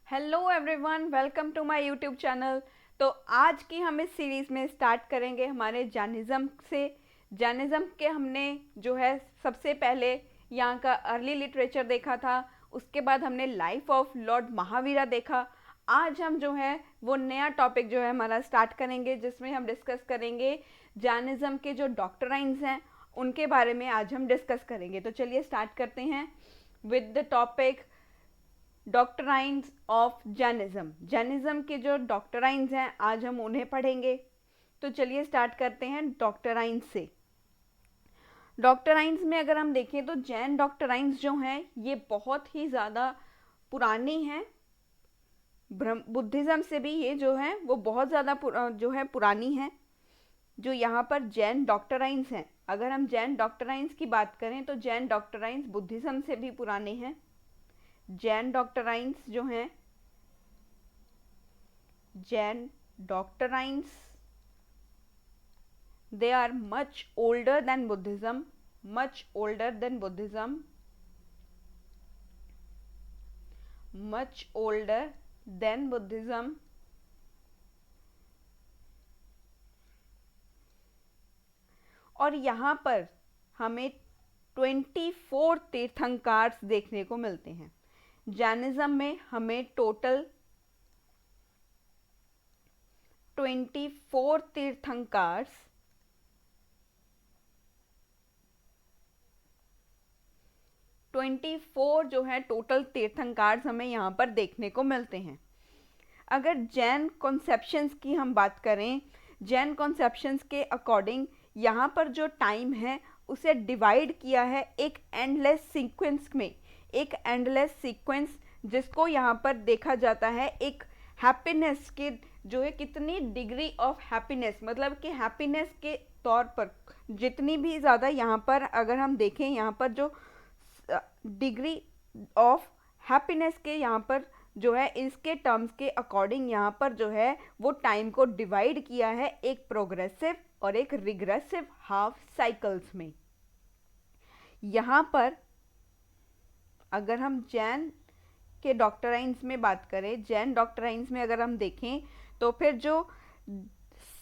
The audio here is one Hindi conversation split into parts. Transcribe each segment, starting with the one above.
Hello everyone, welcome to my YouTube channel. तो आज की हम इस सीरीज़ में स्टार्ट करेंगे हमारे जैनिज़्म से। जैनिज़्म के हमने जो है सबसे पहले यहाँ का अर्ली लिटरेचर देखा था, उसके बाद हमने लाइफ ऑफ लॉर्ड महावीरा देखा। आज हम जो है वो नया टॉपिक जो है हमारा स्टार्ट करेंगे, जिसमें हम डिस्कस करेंगे जैनिज़्म के जो डॉक्ट्राइन्स हैं उनके बारे में आज हम डिस्कस करेंगे। तो चलिए स्टार्ट करते हैं with the topic doctrines of Jainism. Jainism के जो डॉक्ट्राइन्स हैं आज हम उन्हें पढ़ेंगे। तो चलिए स्टार्ट करते हैं डॉक्ट्राइन्स से। डॉक्ट्राइन्स में अगर हम देखें तो जैन डॉक्ट्राइन्स जो हैं ये बहुत ही ज़्यादा पुरानी हैं। बुद्धिज़्म से भी ये जो है वो बहुत ज़्यादा जो है पुरानी है। जो यहाँ पर जैन डॉक्ट्राइन्स हैं, अगर हम जैन डॉक्ट्राइन्स की बात करें तो जैन डॉक्ट्राइन्स बुद्धिज़्म से भी पुराने हैं। जैन डॉक्ट्राइन्स जो हैं, Jain doctrines they are much older than Buddhism, much older than Buddhism, much older than Buddhism। और यहाँ पर हमें 24 तीर्थंकार देखने को मिलते हैं। जैनिज्म में हमें टोटल 24 तीर्थंकार 24 जो है टोटल तीर्थंकार हमें यहाँ पर देखने को मिलते हैं। अगर जैन कॉन्सेप्शंस की हम बात करें, जैन कॉन्सेप्शंस के अकॉर्डिंग यहाँ पर जो टाइम है उसे डिवाइड किया है एक एंडलेस सीक्वेंस में, एक एंडलेस सीक्वेंस जिसको यहाँ पर देखा जाता है एक हैप्पीनेस के जो है कितनी डिग्री ऑफ हैप्पीनेस, मतलब कि हैप्पीनेस के तौर पर जितनी भी ज़्यादा यहाँ पर अगर हम देखें, यहाँ पर जो डिग्री ऑफ हैप्पीनेस के यहाँ पर जो है इसके टर्म्स के अकॉर्डिंग यहाँ पर जो है वो टाइम को डिवाइड किया है एक प्रोग्रेसिव और एक रिग्रेसिव हाफ साइकिल्स में। यहाँ पर अगर हम जैन के डॉक्ट्राइन्स में बात करें, जैन डॉक्ट्राइन्स में अगर हम देखें तो फिर जो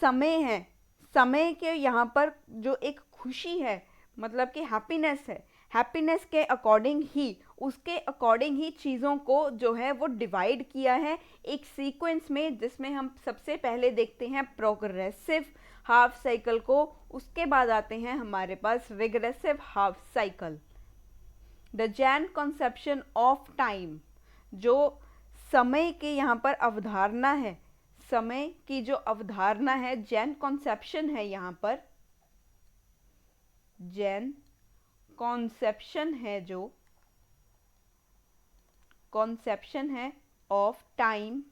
समय है, समय के यहाँ पर जो एक खुशी है, मतलब कि हैप्पीनेस है, हैप्पीनेस के अकॉर्डिंग ही, उसके अकॉर्डिंग ही चीज़ों को जो है वो डिवाइड किया है एक सीक्वेंस में, जिसमें हम सबसे पहले देखते हैं प्रोग्रेसिव हाफ साइकिल को, उसके बाद आते हैं हमारे पास regressive half cycle. The Jain conception of time, जो समय की यहाँ पर अवधारणा है, समय की जो अवधारणा है, जैन कॉन्सेप्शन है, यहाँ पर जैन कॉन्सेप्शन है, जो कॉन्सेप्शन है of time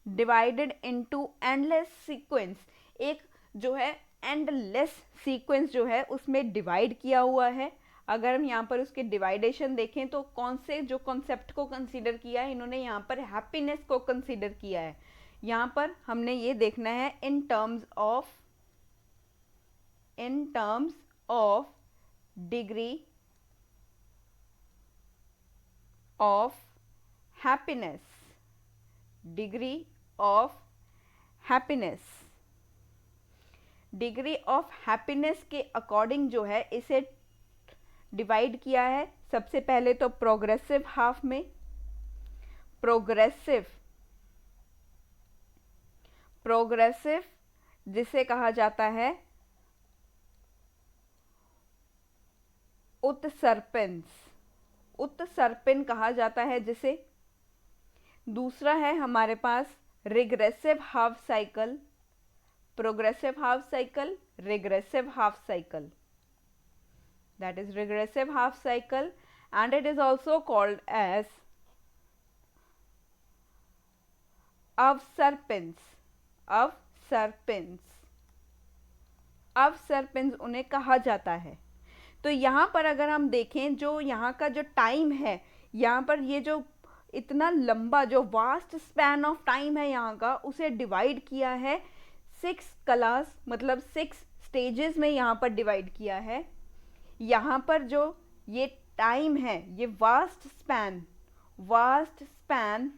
divided into endless sequence, एक जो है एंडलेस सीक्वेंस जो है उसमें डिवाइड किया हुआ है। अगर हम यहाँ पर उसके डिवाइडेशन देखें तो कौन से जो कॉन्सेप्ट को कंसीडर किया है, इन्होंने यहाँ पर हैप्पीनेस को कंसीडर किया है। यहाँ पर हमने ये देखना है in terms of degree of happiness, degree of happiness, degree of happiness के अकॉर्डिंग जो है इसे डिवाइड किया है। सबसे पहले तो प्रोग्रेसिव हाफ में, प्रोग्रेसिव जिसे कहा जाता है उत्सर्पिन कहा जाता है जिसे। दूसरा है हमारे पास regressive half cycle, progressive half cycle, regressive half cycle, that is regressive half cycle, and it is also called as अवसर्पिंस उन्हें कहा जाता है। तो यहाँ पर अगर हम देखें जो यहाँ का जो टाइम है, यहाँ पर ये जो इतना लंबा जो वास्ट स्पैन ऑफ टाइम है यहाँ का, उसे डिवाइड किया है 6 क्लास, मतलब 6 स्टेजेस में यहाँ पर डिवाइड किया है। यहाँ पर जो ये टाइम है, ये vast span vast span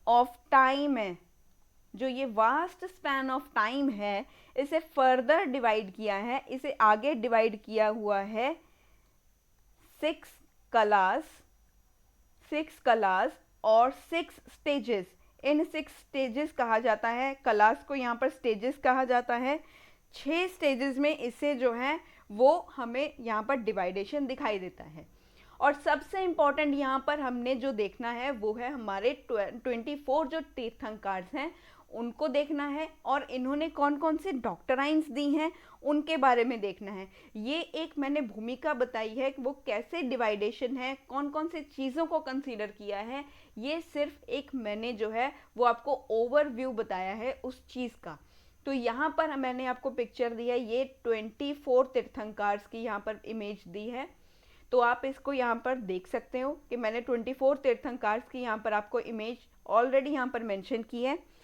of time है, जो ये वास्ट स्पैन ऑफ टाइम है, इसे फर्दर डिवाइड किया है, इसे आगे डिवाइड किया हुआ है 6 कलास और 6 स्टेजेस। इन 6 स्टेजेस कहा जाता है, कलास को यहाँ पर स्टेजेस कहा जाता है। 6 स्टेजेस में इसे जो है वो हमें यहाँ पर डिवाइडेशन दिखाई देता है। और सबसे इम्पॉर्टेंट यहाँ पर हमने जो देखना है वो है हमारे 24 जो तीर्थंकर्स हैं उनको देखना है, और इन्होंने कौन कौन से डॉक्टराइन्स दी हैं उनके बारे में देखना है। ये एक मैंने भूमिका बताई है कि वो कैसे डिवाइडेशन है, कौन कौन से चीज़ों को कंसीडर किया है, ये सिर्फ एक मैंने जो है वो आपको ओवरव्यू बताया है उस चीज़ का। तो यहाँ पर मैंने आपको पिक्चर दी है, ये 24 तीर्थंकर्स की यहाँ पर इमेज दी है। तो आप इसको यहाँ पर देख सकते हो कि मैंने 24 तीर्थंकर्स की यहाँ पर आपको इमेज ऑलरेडी यहाँ पर मेंशन की है।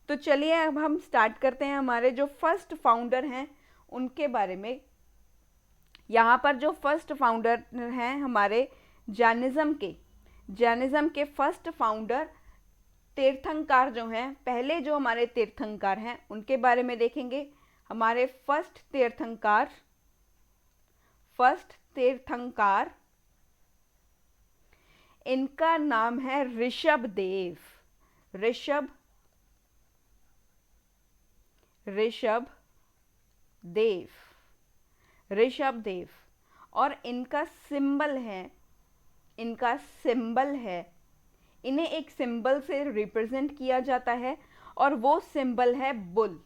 तो चलिए अब हम स्टार्ट करते हैं हमारे जो फर्स्ट फाउंडर हैं उनके बारे में। यहाँ पर जो फर्स्ट फाउंडर हैं हमारे जैनिज्म के फर्स्ट फाउंडर तीर्थंकर जो हैं, पहले जो हमारे तीर्थंकर हैं उनके बारे में देखेंगे। हमारे फर्स्ट तीर्थंकर इनका नाम है ऋषभदेव। ऋषभदेव और इनका सिंबल है, इन्हें एक सिंबल से रिप्रेजेंट किया जाता है और वो सिंबल है बुल।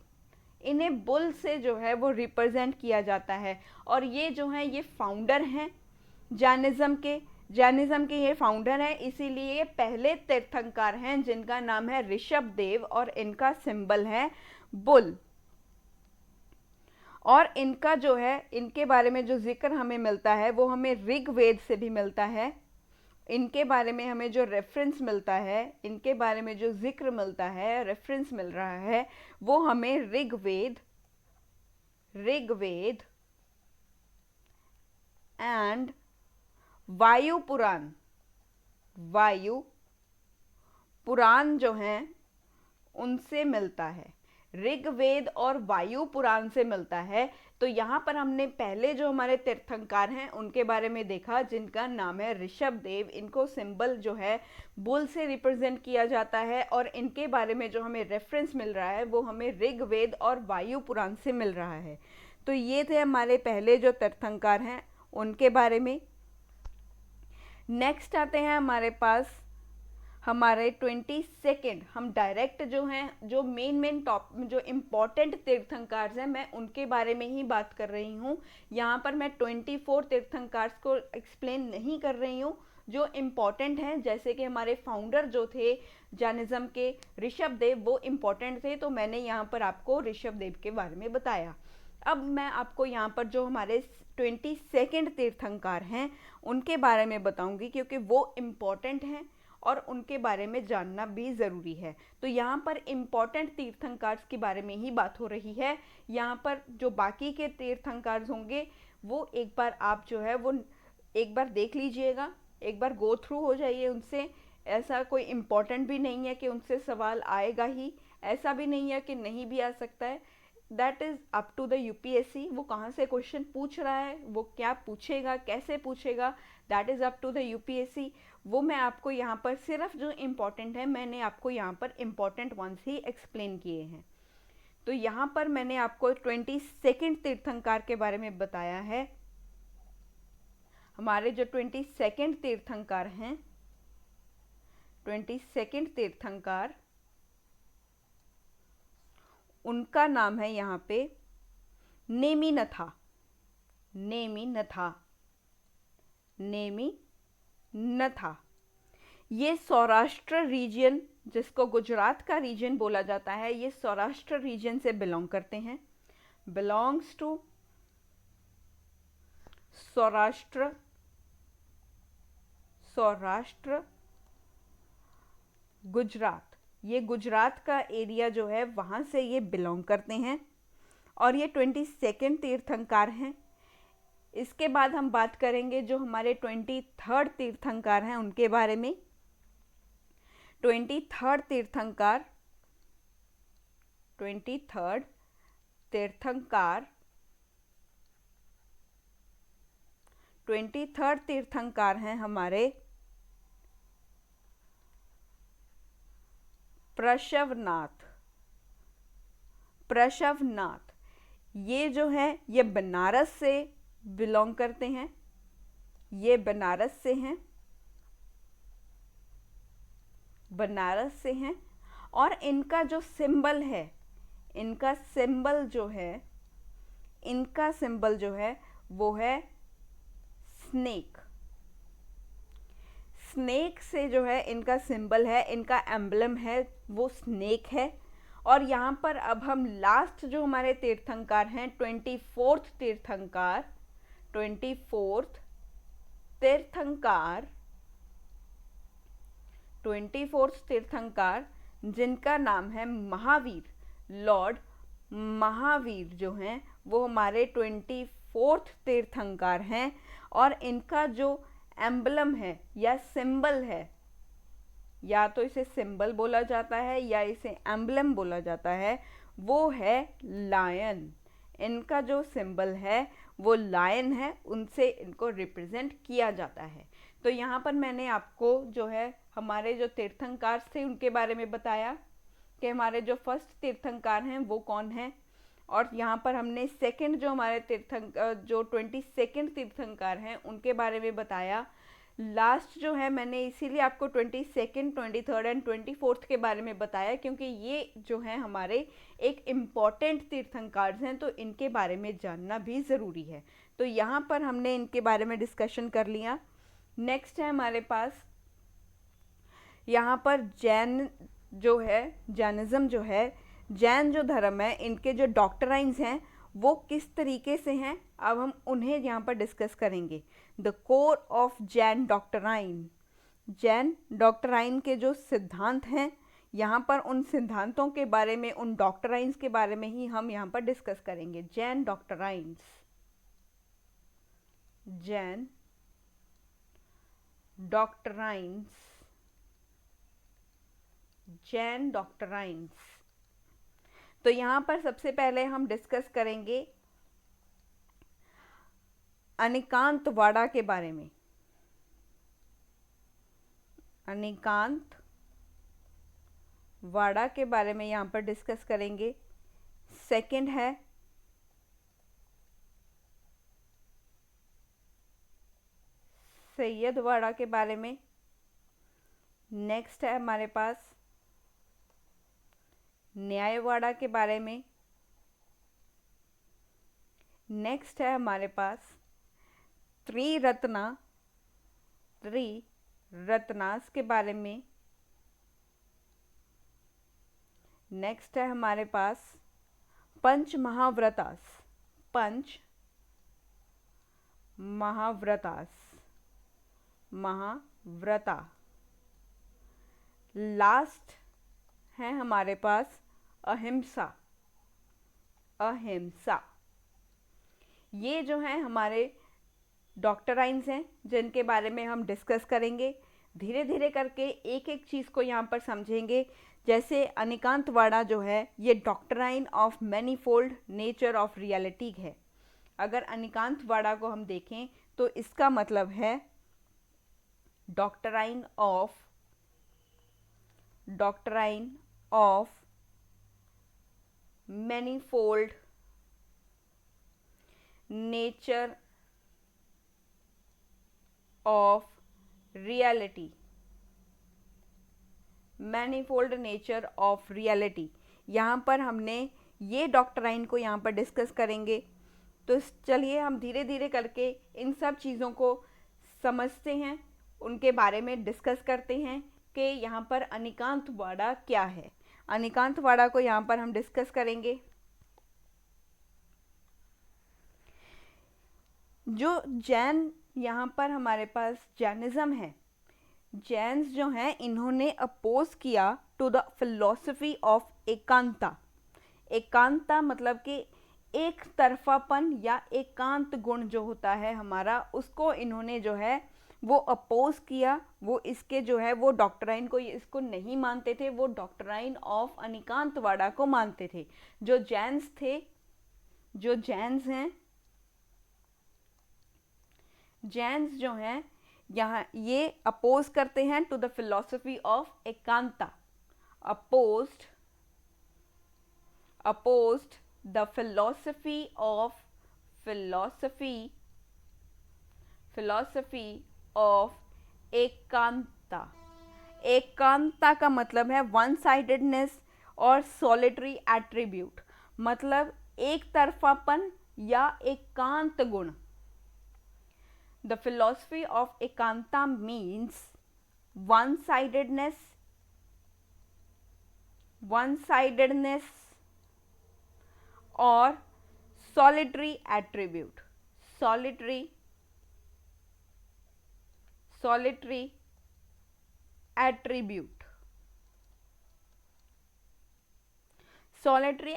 इन्हें बुल से जो है वो रिप्रेजेंट किया जाता है। और ये जो है ये फाउंडर हैं जैनिज्म के ये फाउंडर हैं, इसीलिए ये पहले तीर्थंकर हैं जिनका नाम है ऋषभदेव और इनका सिंबल है बुल। और इनका जो है, इनके बारे में जो जिक्र हमें मिलता है वो हमें ऋग्वेद से भी मिलता है। इनके बारे में हमें जो रेफरेंस मिलता है, इनके बारे में जो जिक्र मिलता है, रेफरेंस मिल रहा है, वो हमें ऋग्वेद एंड वायु पुराण जो हैं उनसे मिलता है। ऋग्वेद और वायु पुराण से मिलता है। तो यहाँ पर हमने पहले जो हमारे तीर्थंकर हैं उनके बारे में देखा जिनका नाम है ऋषभदेव। इनको सिंबल जो है बुल से रिप्रेजेंट किया जाता है और इनके बारे में जो हमें रेफरेंस मिल रहा है वो हमें ऋग्वेद और वायु पुराण से मिल रहा है। तो ये थे हमारे पहले जो तीर्थंकर हैं उनके बारे में। नेक्स्ट आते हैं हमारे पास हमारे 22 हम डायरेक्ट जो हैं, जो मेन टॉप जो इम्पॉर्टेंट तीर्थंकर्स हैं मैं उनके बारे में ही बात कर रही हूँ। यहाँ पर मैं 24 तीर्थंकर्स को एक्सप्लेन नहीं कर रही हूँ, जो इम्पॉर्टेंट हैं जैसे कि हमारे फाउंडर जो थे जैनिज्म के ऋषभदेव, वो इम्पॉर्टेंट थे, तो मैंने यहाँ पर आपको ऋषभदेव के बारे में बताया। अब मैं आपको यहाँ पर जो हमारे 22 तीर्थंकर हैं उनके बारे में बताऊँगी क्योंकि वो इम्पॉर्टेंट हैं और उनके बारे में जानना भी ज़रूरी है। तो यहाँ पर इम्पॉर्टेंट तीर्थंकर्स के बारे में ही बात हो रही है। यहाँ पर जो बाकी के तीर्थंकर्स होंगे वो एक बार आप जो है वो एक बार देख लीजिएगा, एक बार गो थ्रू हो जाइए उनसे। ऐसा कोई इम्पॉर्टेंट भी नहीं है कि उनसे सवाल आएगा ही, ऐसा भी नहीं है कि नहीं भी आ सकता है। That is up to the UPSC, वो कहाँ से क्वेश्चन पूछ रहा है, वो क्या पूछेगा, कैसे पूछेगा, that is up to the UPSC. वो मैं आपको यहाँ पर सिर्फ जो इम्पॉर्टेंट है मैंने आपको यहाँ पर इम्पॉर्टेंट वंस ही एक्सप्लेन किए हैं। तो यहाँ पर मैंने आपको 22 तीर्थंकर के बारे में बताया है। हमारे जो 22 तीर्थंकर हैं, 22 तीर्थंकर, उनका नाम है यहाँ पे नेमिनथा। ये सौराष्ट्र रीजन, जिसको गुजरात का रीजन बोला जाता है, ये सौराष्ट्र रीजन से बिलोंग करते हैं, बिलोंग्स टू सौराष्ट्र गुजरात। ये गुजरात का एरिया जो है वहाँ से ये बिलोंग करते हैं। और ये 22 तीर्थंकर हैं। इसके बाद हम बात करेंगे जो हमारे 23rd तीर्थंकर हैं उनके बारे में। 23rd तीर्थंकर 23rd तीर्थंकर 23rd तीर्थंकर हैं हमारे प्रशवनाथ। प्रशवनाथ ये जो है ये बनारस से बिलोंग करते हैं, ये बनारस से हैं, बनारस से हैं। और इनका जो सिंबल है, इनका सिंबल जो है, इनका सिंबल जो है वो है स्नेक। स्नेक से जो है इनका सिंबल है, इनका एम्बलम है वो स्नेक है। और यहाँ पर अब हम लास्ट जो हमारे तीर्थंकर हैं 24th तीर्थंकर, 24th तीर्थंकर, 24th तीर्थंकर जिनका नाम है महावीर, लॉर्ड महावीर जो हैं वो हमारे 24th तीर्थंकर हैं। और इनका जो एम्बलम है या सिंबल है, या तो इसे सिंबल बोला जाता है या इसे एम्बलम बोला जाता है, वो है लायन। इनका जो सिंबल है वो लायन है, उनसे इनको रिप्रेजेंट किया जाता है। तो यहाँ पर मैंने आपको जो है हमारे जो तीर्थंकर थे उनके बारे में बताया कि हमारे जो फर्स्ट तीर्थंकर हैं वो कौन हैं। और यहाँ पर हमने सेकंड जो हमारे जो 22nd तीर्थंकर हैं उनके बारे में बताया। लास्ट जो है मैंने इसीलिए आपको 22nd, 23rd एंड 24th के बारे में बताया क्योंकि ये जो है हमारे एक इम्पॉर्टेंट तीर्थंकर हैं, तो इनके बारे में जानना भी ज़रूरी है। तो यहाँ पर हमने इनके बारे में डिस्कशन कर लिया। नेक्स्ट है हमारे पास यहाँ पर जैन जो है, जैनिज़्म जो है, जैन जो धर्म है, इनके जो डॉक्ट्राइन्स हैं वो किस तरीके से हैं, अब हम उन्हें यहाँ पर डिस्कस करेंगे। The core of Jain doctrine, Jain doctrine के जो सिद्धांत हैं, यहाँ पर उन सिद्धांतों के बारे में, उन डॉक्ट्राइन्स के बारे में ही हम यहाँ पर डिस्कस करेंगे। Jain doctrines, Jain doctrines, Jain doctrines. तो यहाँ पर सबसे पहले हम डिस्कस करेंगे अनिकांतवाड़ा के बारे में। अनिकांतवाड़ा के बारे में यहाँ पर डिस्कस करेंगे। सेकंड है सैयदवाड़ा के बारे में। नेक्स्ट है हमारे पास न्यायवाड़ा के बारे में। नेक्स्ट है हमारे पास त्रिरत्नास के बारे में। नेक्स्ट है हमारे पास पंच महाव्रता। लास्ट है हमारे पास अहिंसा। ये जो हैं हमारे डॉक्ट्राइन्स हैं जिनके बारे में हम डिस्कस करेंगे। धीरे धीरे करके एक एक चीज़ को यहाँ पर समझेंगे। जैसे अनिकांतवाड़ा जो है ये doctrine of manifold nature of reality है। अगर अनिकांतवाड़ा को हम देखें तो इसका मतलब है doctrine of manifold nature of reality. Manifold nature of reality, यहाँ पर हमने ये डॉक्ट्राइन को यहाँ पर डिस्कस करेंगे। तो चलिए हम धीरे धीरे करके इन सब चीज़ों को समझते हैं, उनके बारे में डिस्कस करते हैं कि यहाँ पर अनिकांतवाड़ा क्या है। अनिकांतवाड़ा को यहाँ पर हम डिस्कस करेंगे। जो जैन यहाँ पर हमारे पास जैनिज़्म है, जैन्स जो हैं इन्होंने अपोज किया टू द फिलॉसफी ऑफ एकांता। एकांता मतलब कि एक तरफापन या एकांत गुण जो होता है हमारा, उसको इन्होंने जो है वो अपोज किया। वो इसके जो है वो डॉक्ट्राइन को इसको नहीं मानते थे, वो डॉक्ट्राइन ऑफ अनिकांतवाड़ा को मानते थे। जो जैन्स थे, जो जैन्स हैं, जैन्स जो हैं यहाँ ये अपोज करते हैं to the philosophy of Ekanta, opposed the philosophy of Ekanta. Ekanta का मतलब है वन साइडेडनेस और सॉलिटरी एट्रीब्यूट, मतलब एक तरफापन या एकांत गुण। The philosophy of ekanta means one-sidedness और solitary attribute, solitary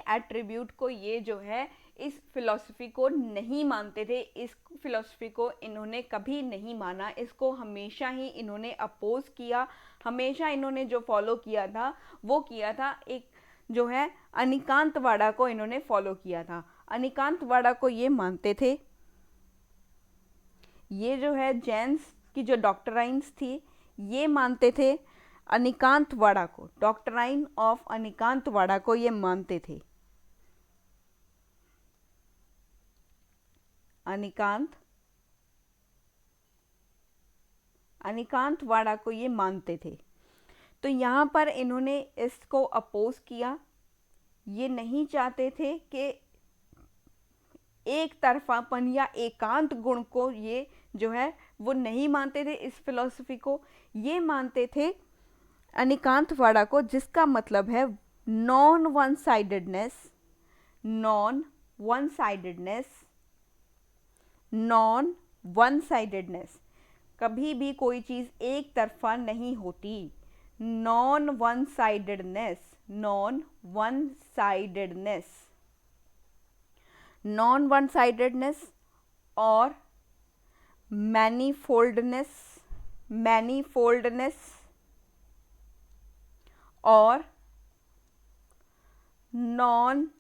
एट्रीब्यूट को ये जो है इस फिलॉसफी को नहीं मानते थे। इस फिलॉसफी को इन्होंने कभी नहीं माना, इसको हमेशा ही इन्होंने अपोज किया। हमेशा इन्होंने जो फॉलो किया था वो किया था एक जो है अनिकांतवाड़ा को इन्होंने फॉलो किया था। अनिकांतवाड़ा को ये मानते थे, ये जो है जैन्स की जो डॉक्ट्राइन्स थी ये मानते थे अनिकांतवाड़ा को, डॉक्ट्राइन ऑफ अनिकांतवाड़ा को ये मानते थे। अनिकांतवाड़ा को ये मानते थे। तो यहाँ पर इन्होंने इसको अपोज किया। ये नहीं चाहते थे कि एक तरफापन या एकांत गुण को ये जो है वो नहीं मानते थे इस फिलॉसफी को। ये मानते थे अनिकांतवाड़ा को, जिसका मतलब है नॉन वन साइडेडनेस। कभी भी कोई चीज़ एक तरफा नहीं होती। नॉन वन साइडेडनेस और मैनीफोल्डनेस और non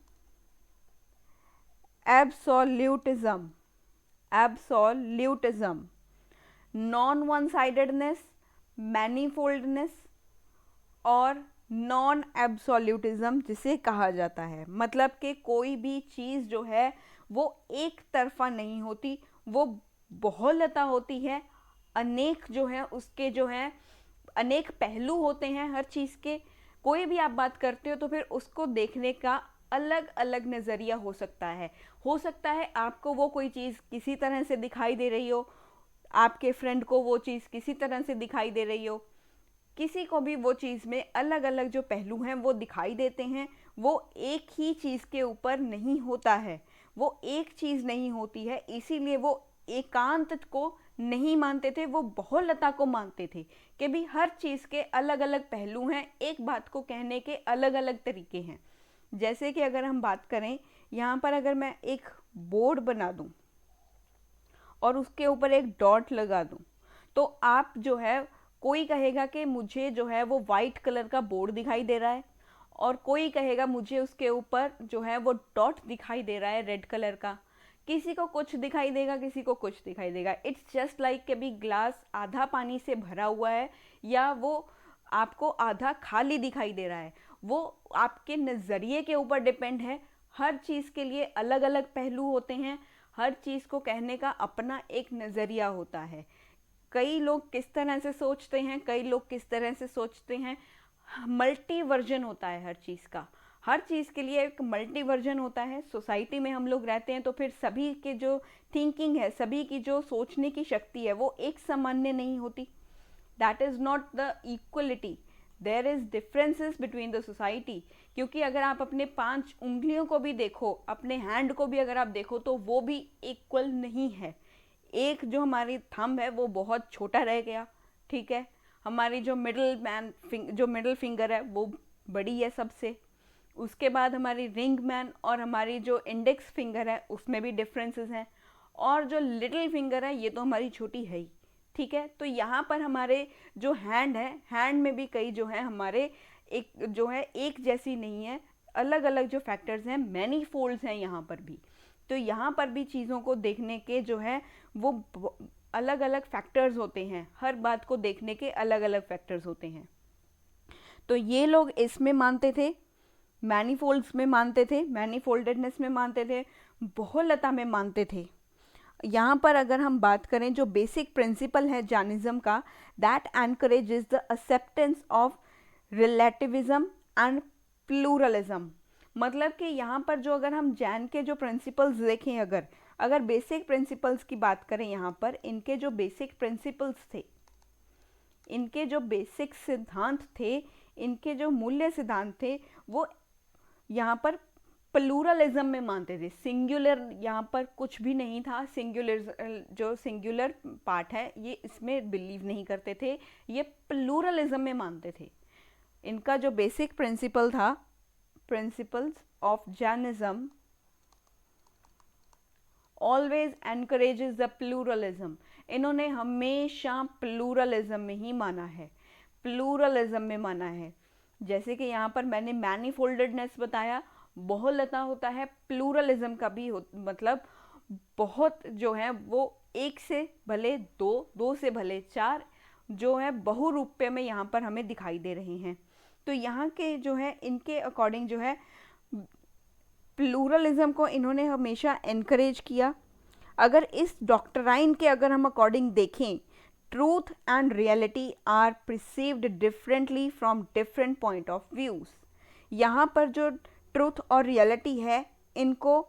absolutism. Non one sidedness, manifoldness और नॉन एब्सोल्यूटिज्म जिसे कहा जाता है, मतलब कि कोई भी चीज़ जो है वो एक तरफा नहीं होती, वो बहुलता होती है। अनेक जो है उसके जो है अनेक पहलू होते हैं हर चीज़ के। कोई भी आप बात करते हो तो फिर उसको देखने का अलग अलग नज़रिया हो सकता है आपको वो कोई चीज़ किसी तरह से दिखाई दे रही हो, आपके फ्रेंड को वो चीज़ किसी तरह से दिखाई दे रही हो, किसी को भी वो चीज़ में अलग अलग जो पहलू हैं वो दिखाई देते हैं। वो एक ही चीज़ के ऊपर नहीं होता है, वो एक चीज़ नहीं होती है, इसीलिए वो एकांत को नहीं मानते थे, वो बहुलता को मानते थे कि भी हर चीज़ के अलग अलग पहलू हैं, एक बात को कहने के अलग अलग तरीके हैं। जैसे कि अगर हम बात करें, यहाँ पर अगर मैं एक बोर्ड बना दूँ और उसके ऊपर एक डॉट लगा दूँ, तो आप जो है कोई कहेगा कि मुझे जो है वो वाइट कलर का बोर्ड दिखाई दे रहा है, और कोई कहेगा मुझे उसके ऊपर जो है वो डॉट दिखाई दे रहा है रेड कलर का। किसी को कुछ दिखाई देगा, किसी को कुछ दिखाई देगा। इट्स जस्ट लाइक कि भी ग्लास आधा पानी से भरा हुआ है या वो आपको आधा खाली दिखाई दे रहा है, वो आपके नज़रिए के ऊपर डिपेंड है। हर चीज़ के लिए अलग अलग पहलू होते हैं, हर चीज़ को कहने का अपना एक नज़रिया होता है। कई लोग किस तरह से सोचते हैं, कई लोग किस तरह से सोचते हैं। मल्टी वर्जन होता है हर चीज़ का, हर चीज़ के लिए एक मल्टी वर्जन होता है। सोसाइटी में हम लोग रहते हैं तो फिर सभी के जो थिंकिंग है, सभी की जो सोचने की शक्ति है वो एक सामान्य नहीं होती। That is not the equality, there is differences between the society. क्योंकि अगर आप अपने 5 उंगलियों को भी देखो, अपने हैंड को भी अगर आप देखो, तो वो भी इक्वल नहीं है। एक जो हमारी थंब है वो बहुत छोटा रह गया, ठीक है। हमारी जो मिडिल फिंगर है वो बड़ी है सबसे, उसके बाद हमारी रिंग मैन और हमारी जो इंडेक्स फिंगर है उसमें भी डिफरेंसेस हैं, और जो लिटिल फिंगर है ये तो हमारी छोटी है ही, ठीक है। तो यहाँ पर हमारे जो हैंड है, हैंड में भी कई जो है हमारे एक जो है एक जैसी नहीं है, अलग अलग जो फैक्टर्स हैं, मैनी फोल्ड्स हैं यहाँ पर भी। तो यहाँ पर भी चीज़ों को देखने के जो है वो अलग अलग फैक्टर्स होते हैं, हर बात को देखने के अलग अलग फैक्टर्स होते हैं। तो ये लोग इसमें मानते थे, मैनीफोल्ड्स में मानते थे, मैनीफोल्डेडनेस में मानते थे, बहुलता में मानते थे। यहाँ पर अगर हम बात करें जो बेसिक प्रिंसिपल है जैनिज्म का, that encourages the acceptance of relativism and pluralism. मतलब कि यहाँ पर जो अगर हम जैन के जो प्रिंसिपल्स देखें, अगर बेसिक प्रिंसिपल्स की बात करें, यहाँ पर इनके जो बेसिक प्रिंसिपल्स थे, इनके जो बेसिक सिद्धांत थे, इनके जो मूल्य सिद्धांत थे, वो यहाँ पर प्लूरलिज्म में मानते थे। सिंगुलर यहाँ पर कुछ भी नहीं था, जो सिंगुलर पार्ट है ये इसमें बिलीव नहीं करते थे, ये प्लूरलिज्म में मानते थे। इनका जो बेसिक प्रिंसिपल था, principles of Jainism always encourages the pluralism. इन्होंने हमेशा प्लूरलिज्म में ही माना है, प्लूरलिज्म में माना है। जैसे कि यहाँ पर मैंने मैनीफोल्डेडनेस बताया, बहुलता होता है, प्लूरलिज्म का भी मतलब बहुत जो है वो एक से भले दो, दो से भले चार जो है बहुरूप्य में यहाँ पर हमें दिखाई दे रहे हैं। तो यहाँ के जो है इनके अकॉर्डिंग जो है प्लूरलिज्म को इन्होंने हमेशा एनकरेज किया। अगर इस डॉक्ट्राइन के अगर हम अकॉर्डिंग देखें, truth and reality are perceived differently from different point of views. यहाँ पर जो ट्रूथ और रियलिटी है, इनको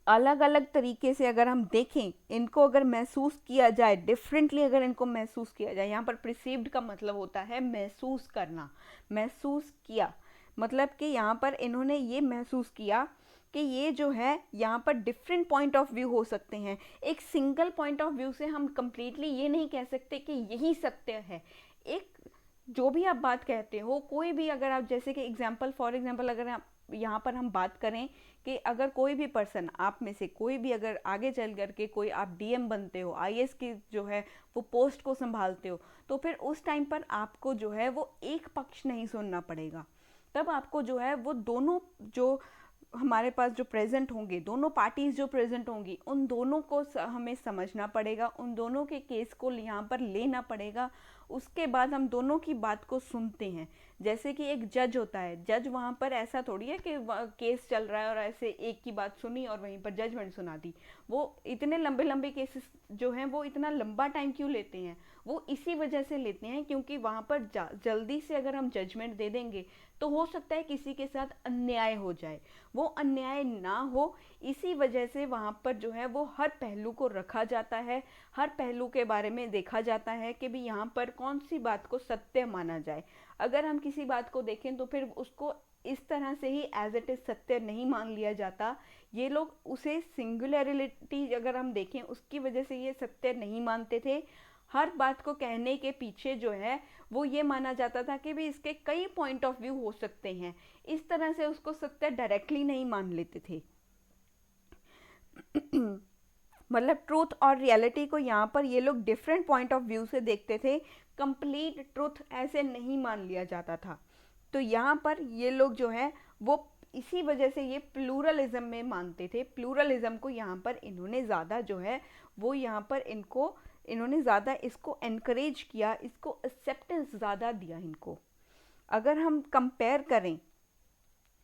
अलग अलग तरीके से अगर हम देखें, इनको अगर महसूस किया जाए डिफरेंटली, अगर इनको महसूस किया जाए, यहाँ पर परसीव्ड का मतलब होता है महसूस करना, महसूस किया मतलब कि यहाँ पर इन्होंने ये महसूस किया कि ये जो है यहाँ पर डिफरेंट पॉइंट ऑफ व्यू हो सकते हैं। एक सिंगल पॉइंट ऑफ व्यू से हम कंप्लीटली ये नहीं कह सकते कि यही सत्य है। एक जो भी आप बात कहते हो, कोई भी अगर आप जैसे कि फॉर एग्जांपल अगर आप यहाँ पर हम बात करें कि अगर कोई भी पर्सन, आप में से कोई भी अगर आगे चल करके कोई आप डीएम बनते हो, आईएएस की जो है वो पोस्ट को संभालते हो, तो फिर उस टाइम पर आपको जो है वो एक पक्ष नहीं सुनना पड़ेगा। तब आपको जो है वो दोनों जो हमारे पास जो प्रेजेंट होंगे, दोनों पार्टीज जो प्रेजेंट होंगी, उन दोनों को हमें समझना पड़ेगा, उन दोनों के केस को यहाँ पर लेना पड़ेगा। उसके बाद हम दोनों की बात को सुनते हैं। जैसे कि एक जज होता है, जज वहाँ पर ऐसा थोड़ी है कि केस चल रहा है और ऐसे एक की बात सुनी और वहीं पर जजमेंट सुना दी। वो इतने लंबे लंबे केसेस जो हैं वो इतना लंबा टाइम क्यों लेते हैं? वो इसी वजह से लेते हैं क्योंकि वहाँ पर जल्दी से अगर हम जजमेंट दे देंगे तो हो सकता है किसी के साथ अन्याय हो जाए। वो अन्याय ना हो, इसी वजह से वहाँ पर जो है वो हर पहलू को रखा जाता है, हर पहलू के बारे में देखा जाता है कि भी यहाँ पर कौन सी बात को सत्य माना जाए। अगर हम किसी बात को देखें तो फिर उसको इस तरह से ही एज इट इज सत्य नहीं मान लिया जाता। ये लोग उसे सिंगुलैरिटी अगर हम देखें उसकी वजह से ये सत्य नहीं मानते थे। हर बात को कहने के पीछे जो है वो ये माना जाता था कि भी इसके कई पॉइंट ऑफ व्यू हो सकते हैं। इस तरह से उसको सत्य डायरेक्टली नहीं मान लेते थे। मतलब ट्रूथ और रियलिटी को यहाँ पर ये लोग डिफरेंट पॉइंट ऑफ व्यू से देखते थे, कंप्लीट ट्रूथ ऐसे नहीं मान लिया जाता था। तो यहाँ पर ये लोग जो है वो इसी वजह से ये प्लूरलिज्म में मानते थे। प्लूरलिज्म को यहाँ पर इन्होंने ज़्यादा जो है वो यहाँ पर इन्होंने ज़्यादा इसको एनकरेज किया, इसको एक्सेप्टेंस ज़्यादा दिया इनको। अगर हम कंपेयर करें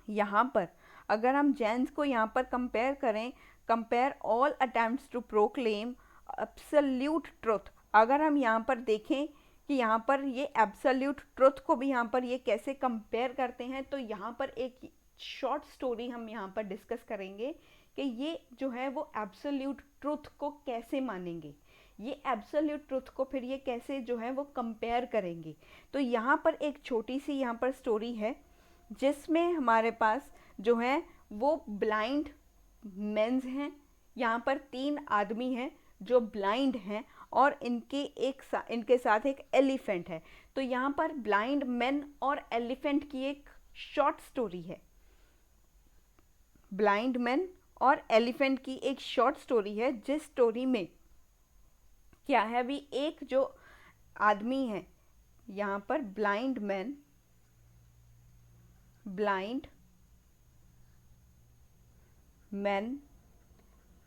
यहाँ पर, अगर हम जैन्स को यहाँ पर कंपेयर करें, compare all attempts to proclaim absolute truth. अगर हम यहाँ पर देखें कि यहाँ पर ये एब्सोल्यूट ट्रुथ को भी यहाँ पर ये कैसे कंपेयर करते हैं, तो यहाँ पर एक शॉर्ट स्टोरी हम यहाँ पर डिस्कस करेंगे कि ये जो है वो एब्सोल्यूट ट्रुथ को कैसे मानेंगे, ये एब्सोल्यूट ट्रुथ को फिर ये कैसे जो है वो कंपेयर करेंगे। तो यहाँ पर एक छोटी सी यहाँ पर स्टोरी है जिसमें हमारे पास जो है वो ब्लाइंड मेंस हैं। यहाँ पर 3 आदमी हैं जो ब्लाइंड हैं और इनके साथ एक एलिफेंट है। तो यहाँ पर ब्लाइंड मेन और एलिफेंट की एक शॉर्ट स्टोरी है। ब्लाइंड मैन और एलिफेंट की एक शॉर्ट स्टोरी है, जिस स्टोरी में क्या है, अभी एक जो आदमी है यहाँ पर, blind man, blind man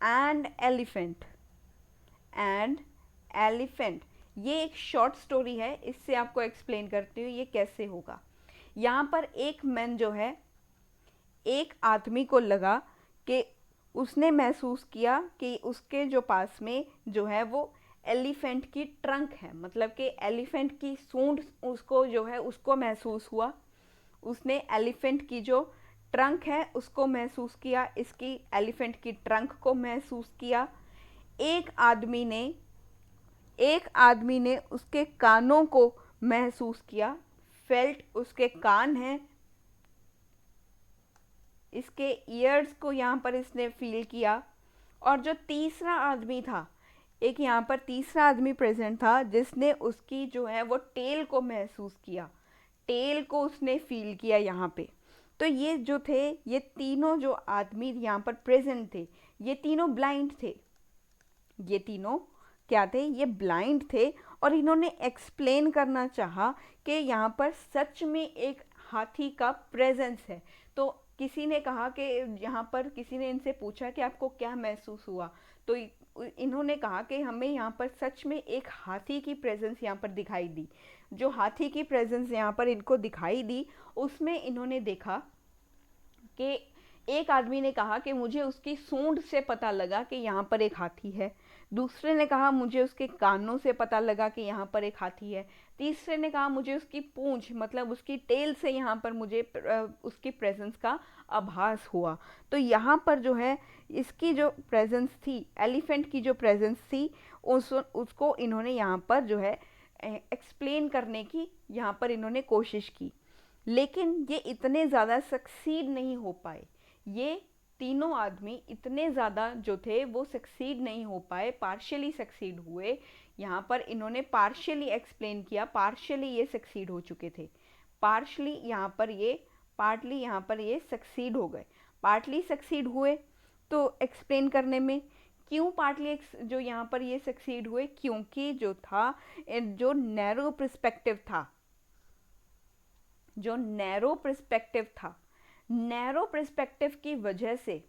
and elephant, ये एक शॉर्ट स्टोरी है। इससे आपको एक्सप्लेन करती हूँ ये कैसे होगा। यहाँ पर एक मैन जो है, एक आदमी को लगा कि उसने महसूस किया कि उसके जो पास में जो है वो एलिफेंट की ट्रंक है, मतलब कि एलिफेंट की सूंड उसको जो है उसको महसूस हुआ। उसने एलिफेंट की जो ट्रंक है उसको महसूस किया, इसकी एलिफेंट की ट्रंक को महसूस किया। एक आदमी ने उसके कानों को महसूस किया, फेल्ट, उसके कान हैं, इसके ईयर्स को यहाँ पर इसने फील किया। और जो तीसरा आदमी था, एक यहाँ पर तीसरा आदमी प्रेजेंट था जिसने उसकी जो है वो टेल को महसूस किया, टेल को उसने फील किया यहाँ पे। तो ये जो थे, ये तीनों जो आदमी यहाँ पर प्रेजेंट थे, ये तीनों ब्लाइंड थे। ये तीनों क्या थे? ये ब्लाइंड थे। और इन्होंने एक्सप्लेन करना चाहा कि यहाँ पर सच में एक हाथी का प्रेजेंस है। तो किसी ने कहा कि यहाँ पर किसी ने इनसे पूछा कि आपको क्या महसूस हुआ, तो इन्होंने कहा कि हमें यहाँ पर सच में एक हाथी की प्रेजेंस यहाँ पर दिखाई दी। जो हाथी की प्रेजेंस यहाँ पर इनको दिखाई दी, उसमें इन्होंने देखा कि एक आदमी ने कहा कि मुझे उसकी सूंड से पता लगा कि यहाँ पर एक हाथी है। दूसरे ने कहा मुझे उसके कानों से पता लगा कि यहाँ पर एक हाथी है। तीसरे ने कहा मुझे उसकी पूंछ, मतलब उसकी टेल से यहाँ पर मुझे उसकी प्रेजेंस का आभास हुआ। तो यहाँ पर जो है इसकी जो प्रेजेंस थी, एलिफेंट की जो प्रेजेंस थी, उसको इन्होंने यहाँ पर जो है एक्सप्लेन करने की यहाँ पर इन्होंने कोशिश की। लेकिन ये इतने ज़्यादा सक्सीड नहीं हो पाए। ये तीनों आदमी इतने ज़्यादा जो थे वो सक्सीड नहीं हो पाए, पार्शियली सक्सीड हुए। यहाँ पर इन्होंने पार्शियली एक्सप्लेन किया, पार्शियली ये सक्सीड हो चुके थे, पार्टली यहाँ पर ये सक्सीड हो गए, पार्टली सक्सीड हुए। तो एक्सप्लेन करने में क्यों पार्टली जो यहाँ पर ये सक्सीड हुए, क्योंकि जो था, जो नैरो पर्सपेक्टिव था, नैरो पर्सपेक्टिव की वजह से,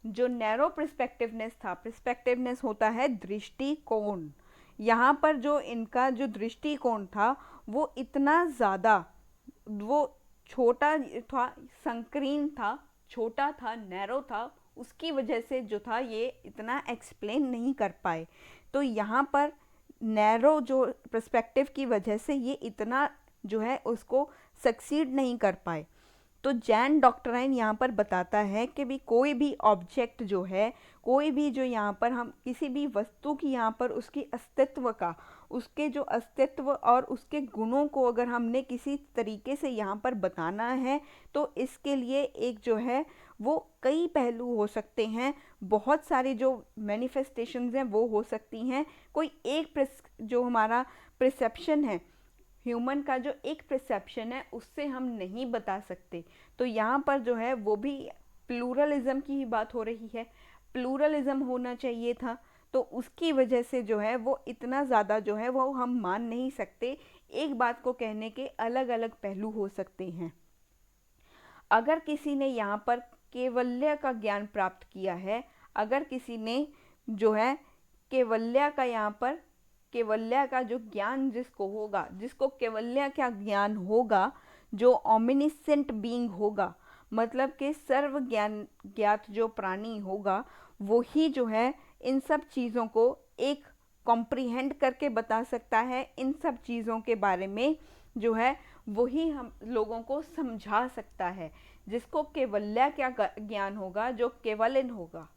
जो नैरो पर्सपेक्टिवनेस था, पर्सपेक्टिवनेस होता है दृष्टिकोण। यहाँ पर जो इनका जो दृष्टिकोण था वो इतना ज़्यादा, वो छोटा था, संकीर्ण था, छोटा था, नैरो था, उसकी वजह से जो था ये इतना एक्सप्लेन नहीं कर पाए। तो यहाँ पर नैरो जो पर्सपेक्टिव की वजह से ये इतना जो है उसको सक्सीड नहीं कर पाए। तो जैन डॉक्ट्राइन यहाँ पर बताता है कि भी कोई भी ऑब्जेक्ट जो है, कोई भी जो यहाँ पर हम किसी भी वस्तु की यहाँ पर उसकी अस्तित्व का, उसके जो अस्तित्व और उसके गुणों को अगर हमने किसी तरीके से यहाँ पर बताना है, तो इसके लिए एक जो है वो कई पहलू हो सकते हैं, बहुत सारी जो मैनिफेस्टेशंस हैं वो हो सकती हैं। कोई एक जो हमारा परसेप्शन है, ह्यूमन का जो एक परसेप्शन है, उससे हम नहीं बता सकते। तो यहाँ पर जो है वो भी प्लूरलिज्म की ही बात हो रही है, प्लूरलिज्म होना चाहिए था। तो उसकी वजह से जो है वो इतना ज़्यादा जो है वो हम मान नहीं सकते। एक बात को कहने के अलग अलग पहलू हो सकते हैं। अगर किसी ने यहाँ पर केवल्य का ज्ञान प्राप्त किया है, अगर किसी ने जो है केवल्य का यहाँ पर, केवल्य का जो ज्ञान जिसको होगा, जिसको केवल्य का ज्ञान होगा, जो ओमिनिसेंट बीइंग होगा, मतलब कि सर्व ज्ञात जो प्राणी होगा, वो ही जो है इन सब चीज़ों को एक कॉम्प्रिहेंड करके बता सकता है। इन सब चीज़ों के बारे में जो है वही हम लोगों को समझा सकता है। जिसको केवल्य क्या ज्ञान होगा, जो केवलिन होगा,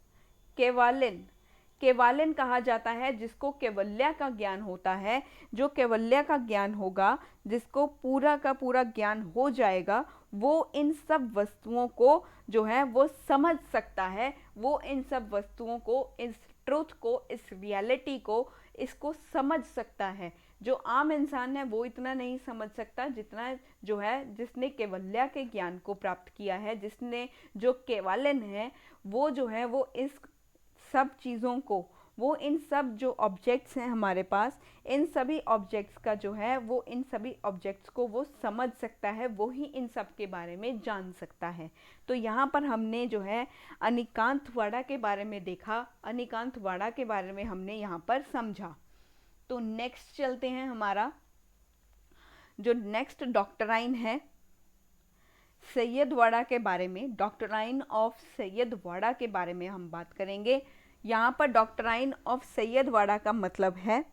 केवलिन कहा जाता है जिसको केवल्य का ज्ञान होता है। जो केवल्य का ज्ञान होगा, जिसको पूरा का पूरा ज्ञान हो जाएगा, वो इन सब वस्तुओं को जो है वो समझ सकता है। वो इन सब वस्तुओं को, इस ट्रुथ को, इस रियलिटी को, इसको समझ सकता है। जो आम इंसान है वो इतना नहीं समझ सकता जितना जो है जिसने केवल्या के ज्ञान को प्राप्त किया है, जिसने जो केवलन है वो जो है वो इस सब चीज़ों को, वो इन सब जो ऑब्जेक्ट्स हैं हमारे पास, इन सभी ऑब्जेक्ट्स का जो है वो इन सभी ऑब्जेक्ट्स को वो समझ सकता है, वो ही इन सब के बारे में जान सकता है। तो यहाँ पर हमने जो है अनिकांत वाड़ा के बारे में देखा, अनिकांत वाड़ा के बारे में हमने यहाँ पर समझा। तो नेक्स्ट चलते हैं, हमारा जो नेक्स्ट डॉक्टराइन है सैयद वाड़ा के बारे में, डॉक्टराइन ऑफ सैयद वाड़ा के बारे में हम बात करेंगे। यहाँ पर डॉक्टराइन ऑफ सैयद वाड़ा का मतलब है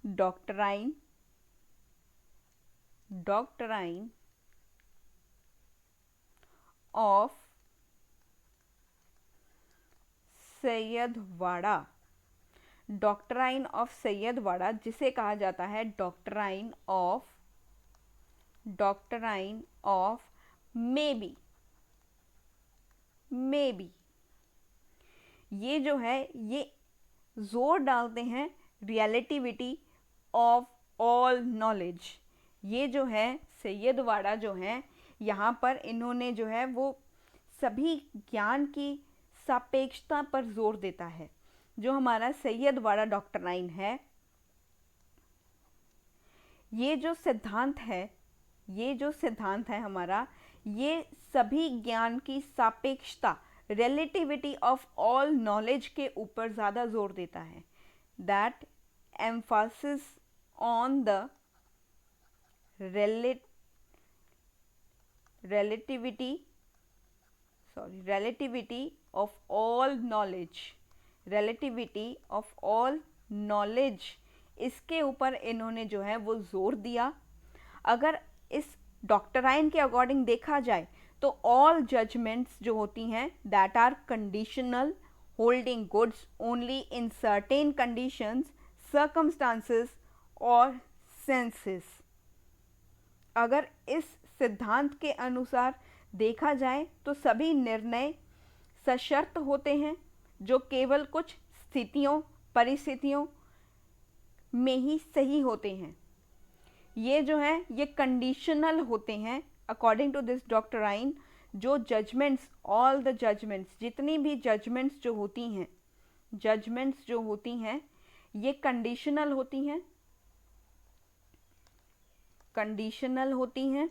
doctrine of Syadvada, doctrine of Syadvada जिसे कहा जाता है डॉक्टराइन ऑफ मे बी। ये जो है ये जोर डालते हैं रियलिटिविटी ऑफ ऑल नॉलेज। ये जो है सैयद वाड़ा जो है यहाँ पर इन्होंने जो है वो सभी ज्ञान की सापेक्षता पर जोर देता है। जो हमारा सैयद वाड़ा डॉक्टराइन है, ये जो सिद्धांत है हमारा, ये सभी ज्ञान की सापेक्षता, रिलेटिविटी ऑफ ऑल नॉलेज के ऊपर ज़्यादा जोर देता है। That Mphasis on the relativity of all knowledge, इसके ऊपर इन्होंने जो है वो जोर दिया। अगर इस डॉक्टराइन के अकॉर्डिंग देखा जाए तो ऑल जजमेंट्स जो होती हैं that are conditional, holding goods only in certain conditions, circumstances और सेंसेस। अगर इस सिद्धांत के अनुसार देखा जाए तो सभी निर्णय सशर्त होते हैं जो केवल कुछ स्थितियों, परिस्थितियों में ही सही होते हैं। ये जो है ये कंडीशनल होते हैं अकॉर्डिंग टू दिस डॉक्टराइन। जो जजमेंट्स, ऑल द जजमेंट्स, जितनी भी जजमेंट्स जो होती हैं ये कंडीशनल होती हैं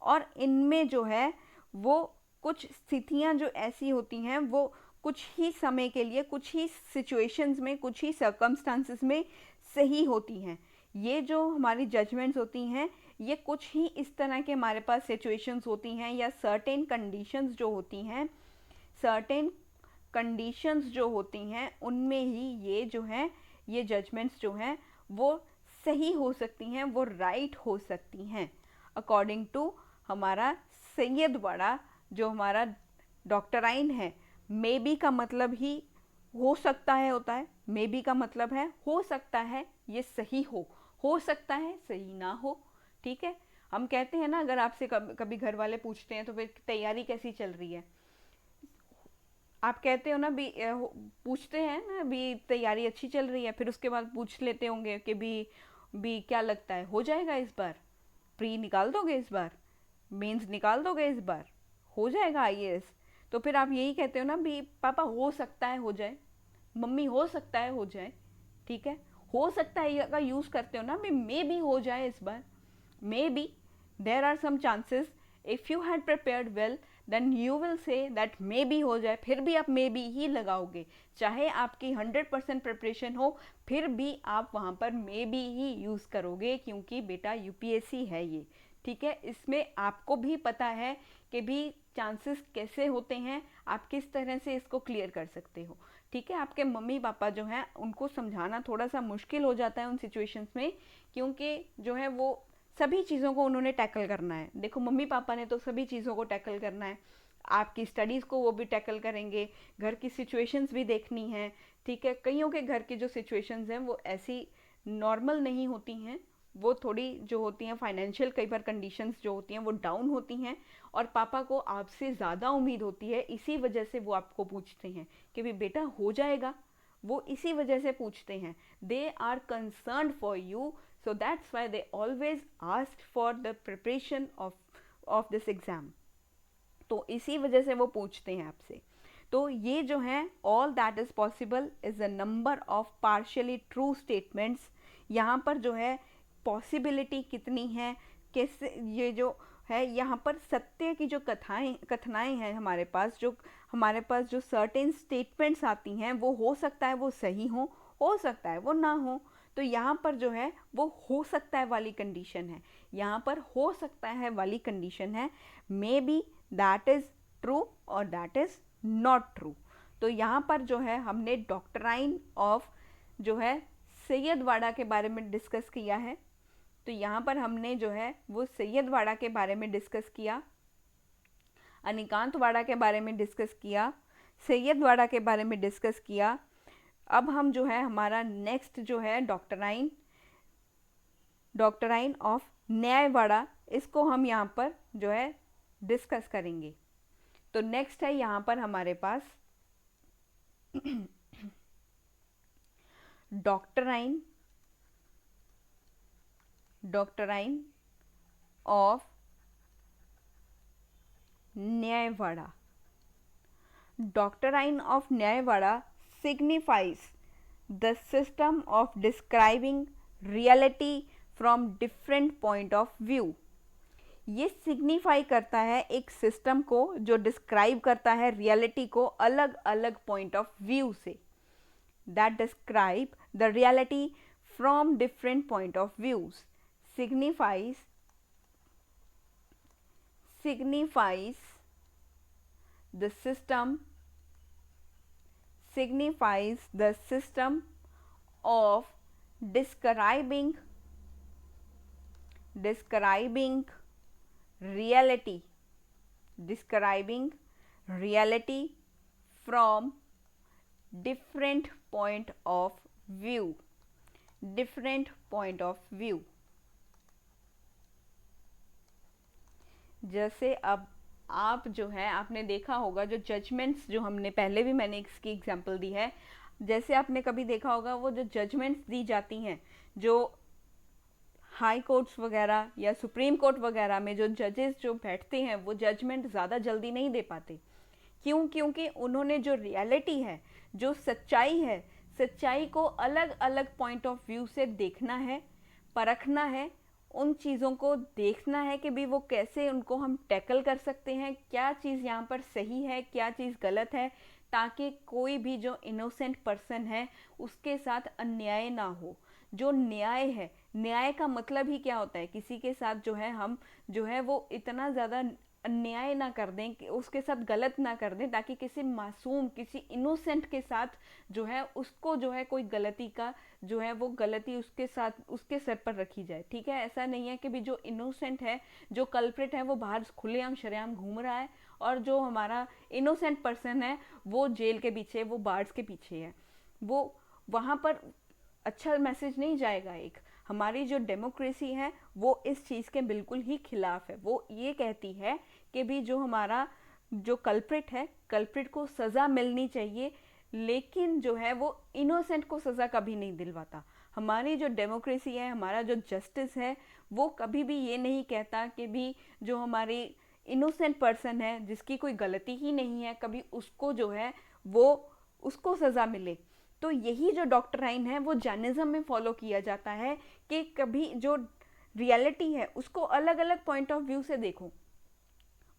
और इनमें जो है वो कुछ स्थितियां जो ऐसी होती हैं वो कुछ ही समय के लिए, कुछ ही सिचुएशंस में, कुछ ही सर्कमस्टांसेस में सही होती हैं। ये जो हमारी जजमेंट्स होती हैं ये कुछ ही इस तरह के हमारे पास सिचुएशंस होती हैं या सर्टेन कंडीशंस जो होती हैं उनमें ही ये जो है ये जजमेंट्स जो हैं वो सही हो सकती हैं, वो राइट हो सकती हैं अकॉर्डिंग टू हमारा सैयद वाड़ा जो हमारा डॉक्टराइन है। मे बी का मतलब ही हो सकता है होता है, मे बी का मतलब है हो सकता है ये सही हो सकता है सही ना हो। ठीक है, हम कहते हैं ना, अगर आपसे कभी घर वाले पूछते हैं तो फिर तैयारी कैसी चल रही है, आप कहते हो ना भी, पूछते हैं ना भी तैयारी अच्छी चल रही है, फिर उसके बाद पूछ लेते होंगे कि भी क्या लगता है हो जाएगा इस बार, प्री निकाल दोगे इस बार, मेंस निकाल दोगे इस बार, हो जाएगा आईएएस। तो फिर आप यही कहते हो ना भी पापा हो सकता है हो जाए, मम्मी हो सकता है हो जाए। ठीक है, हो सकता है का यूज़ करते हो ना भी मे भी हो जाए इस बार, maybe there are some chances, if you had prepared well then you will say that maybe हो जाए, फिर भी आप मे बी ही लगाओगे, चाहे आपकी 100% प्रिपरेशन हो फिर भी आप वहाँ पर मे बी ही यूज़ करोगे, क्योंकि बेटा यूपीएससी है ये। ठीक है, इसमें आपको भी पता है कि भी चांसेस कैसे होते हैं, आप किस तरह से इसको क्लियर कर सकते हो। ठीक है, आपके मम्मी पापा जो हैं उनको समझाना थोड़ा सा मुश्किल हो जाता है उन सिचुएशंस में, क्योंकि जो है वो सभी चीज़ों को उन्होंने टैकल करना है। देखो मम्मी पापा ने तो सभी चीज़ों को टैकल करना है, आपकी स्टडीज़ को वो भी टैकल करेंगे, घर की सिचुएशंस भी देखनी है। ठीक है, कईयों के घर की जो सिचुएशंस हैं वो ऐसी नॉर्मल नहीं होती हैं, वो थोड़ी जो होती हैं फाइनेंशियल, कई बार कंडीशंस जो होती हैं वो डाउन होती हैं और पापा को आपसे ज़्यादा उम्मीद होती है, इसी वजह से वो आपको पूछते हैं कि भी बेटा हो जाएगा, वो इसी वजह से पूछते हैं, they are concern for you, so that's why they always ask for the preparation of this exam. तो इसी वजह से वो पूछते हैं आपसे। तो ये जो है all that is possible is a number of partially true statements. यहाँ पर जो है पॉसिबिलिटी कितनी है, कैसे ये जो है यहाँ पर सत्य की जो कथनाएं हैं हमारे पास जो सर्टेन स्टेटमेंट्स आती हैं, वो हो सकता है वो सही हो सकता है वो ना हो। तो यहाँ पर जो है वो हो सकता है वाली कंडीशन है, यहाँ पर हो सकता है वाली कंडीशन है, may be that is true और दैट इज नॉट ट्रू। तो यहाँ पर जो है हमने डॉक्ट्राइन ऑफ जो है सैयदवाड़ा के बारे में डिस्कस किया है। तो यहाँ पर हमने जो है वो सैयदवाड़ा के बारे में डिस्कस किया, अनिकांतवाड़ा के बारे में डिस्कस किया, सैयदवाड़ा के बारे में डिस्कस किया। अब हम जो है हमारा नेक्स्ट जो है डॉक्ट्राइन ऑफ न्यायवाड़ा, इसको हम यहाँ पर जो है डिस्कस करेंगे। तो नेक्स्ट है यहाँ पर हमारे पास doctrine of Nyayavada. Doctrine of Nyayavada signifies the system of describing reality from different point of view। ये सिग्निफाई करता है एक सिस्टम को जो डिस्क्राइब करता है रियलिटी को अलग अलग पॉइंट ऑफ व्यू से, that describe the reality from different point of views. signifies the system of describing reality from different point of view। जैसे अब आप जो है आपने देखा होगा जो जजमेंट्स जो हमने पहले भी मैंने इसकी एग्जांपल दी है, जैसे आपने कभी देखा होगा वो जो जजमेंट्स दी जाती हैं, जो हाई कोर्ट्स वगैरह या सुप्रीम कोर्ट वगैरह में जो जजेस जो बैठते हैं वो जजमेंट ज़्यादा जल्दी नहीं दे पाते। क्यों? क्योंकि उन्होंने जो रियलिटी है, जो सच्चाई है, सच्चाई को अलग अलग पॉइंट ऑफ व्यू से देखना है, परखना है, उन चीज़ों को देखना है कि भी वो कैसे उनको हम टैकल कर सकते हैं, क्या चीज़ यहाँ पर सही है, क्या चीज़ गलत है, ताकि कोई भी जो इनोसेंट पर्सन है उसके साथ अन्याय ना हो। जो न्याय है, न्याय का मतलब ही क्या होता है, किसी के साथ जो है हम जो है वो इतना ज़्यादा अन्याय ना कर दें, उसके साथ गलत ना कर दें, ताकि किसी मासूम, किसी इनोसेंट के साथ जो है उसको जो है कोई गलती का जो है वो गलती उसके साथ उसके सर पर रखी जाए। ठीक है, ऐसा नहीं है कि भी जो इनोसेंट है, जो कल्प्रिट है, वो बाहर खुलेआम शरेआम घूम रहा है और जो हमारा इनोसेंट पर्सन है वो जेल के पीछे, वो बार्स के पीछे है। वो वहाँ पर अच्छा मैसेज नहीं जाएगा। एक हमारी जो डेमोक्रेसी है वो इस चीज़ के बिल्कुल ही खिलाफ है। वो ये कहती है कि भी जो हमारा जो कल्प्रिट है, कल्प्रिट को सज़ा मिलनी चाहिए, लेकिन जो है वो इनोसेंट को सज़ा कभी नहीं दिलवाता। हमारी जो डेमोक्रेसी है, हमारा जो जस्टिस है, वो कभी भी ये नहीं कहता कि भी जो हमारी इनोसेंट पर्सन है, जिसकी कोई गलती ही नहीं है, कभी उसको जो है वो उसको सज़ा मिले। तो यही जो डॉक्ट्राइन है वो जैनिज्म में फॉलो किया जाता है कि कभी जो रियलिटी है उसको अलग अलग पॉइंट ऑफ व्यू से देखो,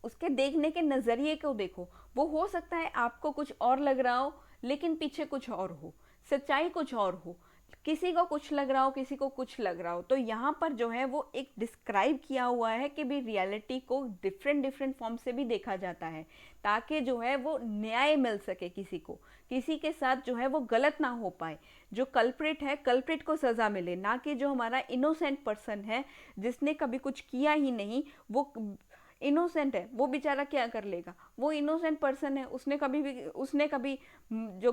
उसके देखने के नज़रिए को देखो। वो हो सकता है आपको कुछ और लग रहा हो लेकिन पीछे कुछ और हो, सच्चाई कुछ और हो, किसी को कुछ लग रहा हो, किसी को कुछ लग रहा हो। तो यहाँ पर जो है वो एक डिस्क्राइब किया हुआ है कि भी रियलिटी को डिफरेंट फॉर्म से भी देखा जाता है, ताकि जो है वो न्याय मिल सके, किसी के साथ जो है वो गलत ना हो पाए। जो कल्प्रिट है, कल्प्रिट को सज़ा मिले, ना कि जो हमारा इनोसेंट पर्सन है जिसने कभी कुछ किया ही नहीं, वो इनोसेंट है, वो बेचारा क्या कर लेगा, वो इनोसेंट पर्सन है, उसने कभी जो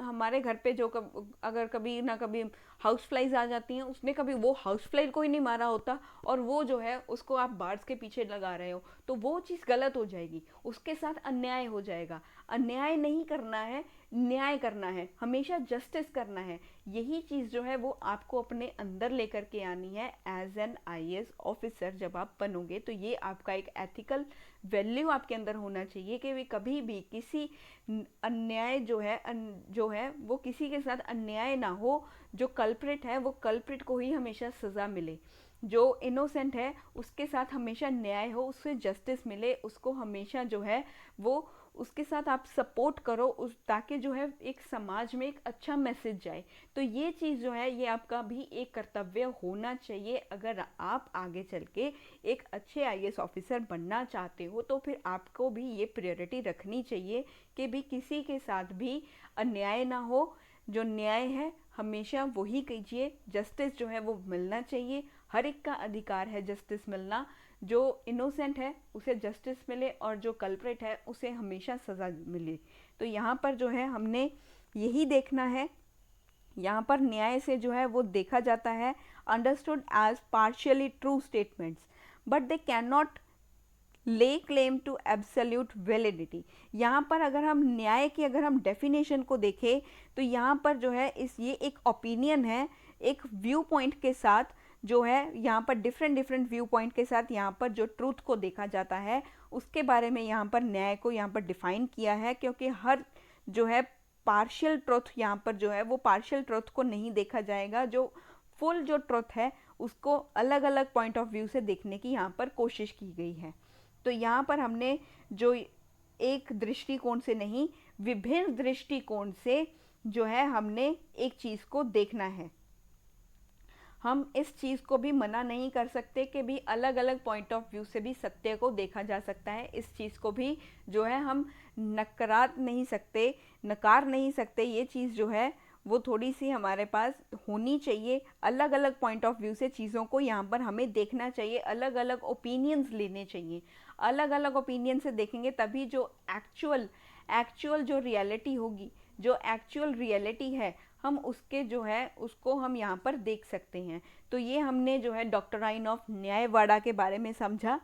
हमारे घर पे जो अगर कभी ना कभी हाउस फ्लाइज आ जाती हैं, उसने कभी वो हाउस फ्लाई को ही नहीं मारा होता, और वो जो है उसको आप बार्ड्स के पीछे लगा रहे हो, तो वो चीज़ गलत हो जाएगी, उसके साथ अन्याय हो जाएगा। अन्याय नहीं करना है, न्याय करना है, हमेशा जस्टिस करना है। यही चीज़ जो है वो आपको अपने अंदर लेकर के आनी है एज एन आईएएस ऑफिसर। जब आप बनोगे तो ये आपका एक एथिकल वैल्यू आपके अंदर होना चाहिए कि भी कभी भी किसी अन्याय जो है वो किसी के साथ अन्याय ना हो। जो कल्प्रिट है वो कल्प्रिट को ही हमेशा सज़ा मिले, जो इनोसेंट है उसके साथ हमेशा न्याय हो, उससे जस्टिस मिले, उसको हमेशा जो है वो उसके साथ आप सपोर्ट करो, उस ताकि जो है एक समाज में एक अच्छा मैसेज जाए। तो ये चीज़ जो है ये आपका भी एक कर्तव्य होना चाहिए। अगर आप आगे चल के एक अच्छे आईएएस ऑफिसर बनना चाहते हो तो फिर आपको भी ये प्रायोरिटी रखनी चाहिए कि भी किसी के साथ भी अन्याय ना हो। जो न्याय है हमेशा वही कीजिए, जस्टिस जो है वो मिलना चाहिए, हर एक का अधिकार है जस्टिस मिलना। जो इनोसेंट है उसे जस्टिस मिले और जो कल्प्रिट है उसे हमेशा सज़ा मिले। तो यहाँ पर जो है हमने यही देखना है, यहाँ पर न्याय से जो है वो देखा जाता है understood as partially true statements but they can not lay claim to absolute validity. यहाँ पर अगर हम न्याय की अगर हम डेफिनेशन को देखें तो यहाँ पर जो है ये एक ओपिनियन है, एक व्यू पॉइंट के साथ जो है यहाँ पर डिफरेंट व्यू पॉइंट के साथ यहाँ पर जो ट्रूथ को देखा जाता है उसके बारे में यहाँ पर न्याय को यहाँ पर डिफाइन किया है। क्योंकि हर जो है पार्शियल ट्रुथ यहाँ पर जो है वो पार्शियल ट्रुथ को नहीं देखा जाएगा, जो फुल जो ट्रुथ है उसको अलग अलग पॉइंट ऑफ व्यू से देखने की यहाँ पर कोशिश की गई है। तो यहाँ पर हमने जो एक दृष्टिकोण से नहीं, विभिन्न दृष्टिकोण से जो है हमने एक चीज़ को देखना है। हम इस चीज़ को भी मना नहीं कर सकते कि भी अलग अलग पॉइंट ऑफ व्यू से भी सत्य को देखा जा सकता है। इस चीज़ को भी जो है हम नकार नहीं सकते। ये चीज़ जो है वो थोड़ी सी हमारे पास होनी चाहिए। अलग अलग पॉइंट ऑफ व्यू से चीज़ों को यहाँ पर हमें देखना चाहिए, अलग अलग ओपिनियंस लेने चाहिए। अलग अलग ओपिनियन से देखेंगे तभी जो एक्चुअल जो रियलिटी होगी, जो एक्चुअल रियलिटी है, हम उसके जो है उसको हम यहाँ पर देख सकते हैं। तो ये हमने जो है डॉक्ट्राइन ऑफ न्यायवाड़ा के बारे में समझा।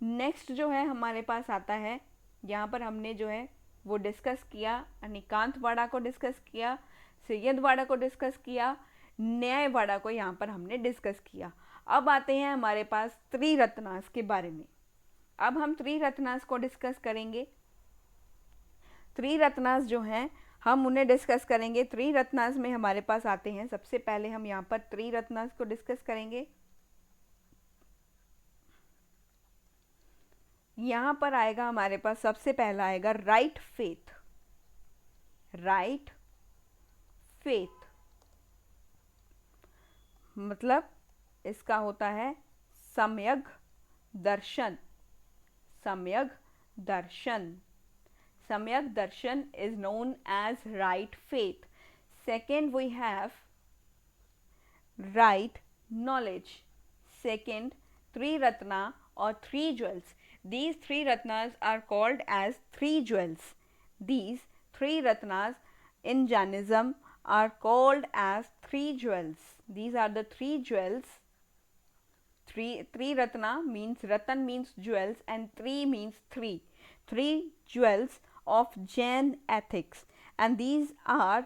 नेक्स्ट जो है हमारे पास आता है, यहाँ पर हमने जो है वो डिस्कस किया, अनिकांत वाड़ा को डिस्कस किया, सैयद वाड़ा को डिस्कस किया, न्यायवाड़ा को यहाँ पर हमने डिस्कस किया। अब आते हैं हमारे पास त्रिरत्नास के बारे में। अब हम त्रिरत्नास को डिस्कस करेंगे। त्रिरत्नास जो हैं हम उन्हें डिस्कस करेंगे। त्रिरत्नास में हमारे पास आते हैं, सबसे पहले हम यहाँ पर त्रिरत्नास को डिस्कस करेंगे। यहाँ पर आएगा हमारे पास सबसे पहला आएगा राइट फेथ। राइट फेथ मतलब इसका होता है सम्यक दर्शन। सम्यक दर्शन, सम्यक darshan is known as right faith. Second, we have right knowledge. Second, three ratna or three jewels. These three ratnas are called as three jewels. These three ratnas in Jainism are called as three jewels. These are the three jewels. Three ratna means, ratan means jewels, and three means three. Three jewels of Jain ethics, and these are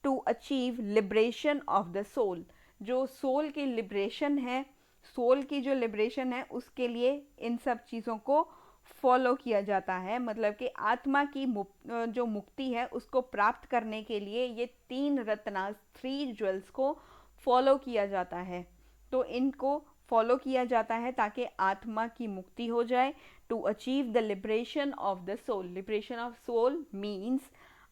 to achieve liberation of the soul. जो सोल की लिबरेशन है, सोल की जो लिबरेशन है उसके लिए इन सब चीज़ों को फॉलो किया जाता है। मतलब कि आत्मा की जो मुक्ति है उसको प्राप्त करने के लिए ये तीन रत्ना, थ्री ज्वेल्स को फॉलो किया जाता है। तो इनको फॉलो किया जाता है ताकि आत्मा की मुक्ति हो जाए। To achieve the liberation of the soul. Liberation of soul means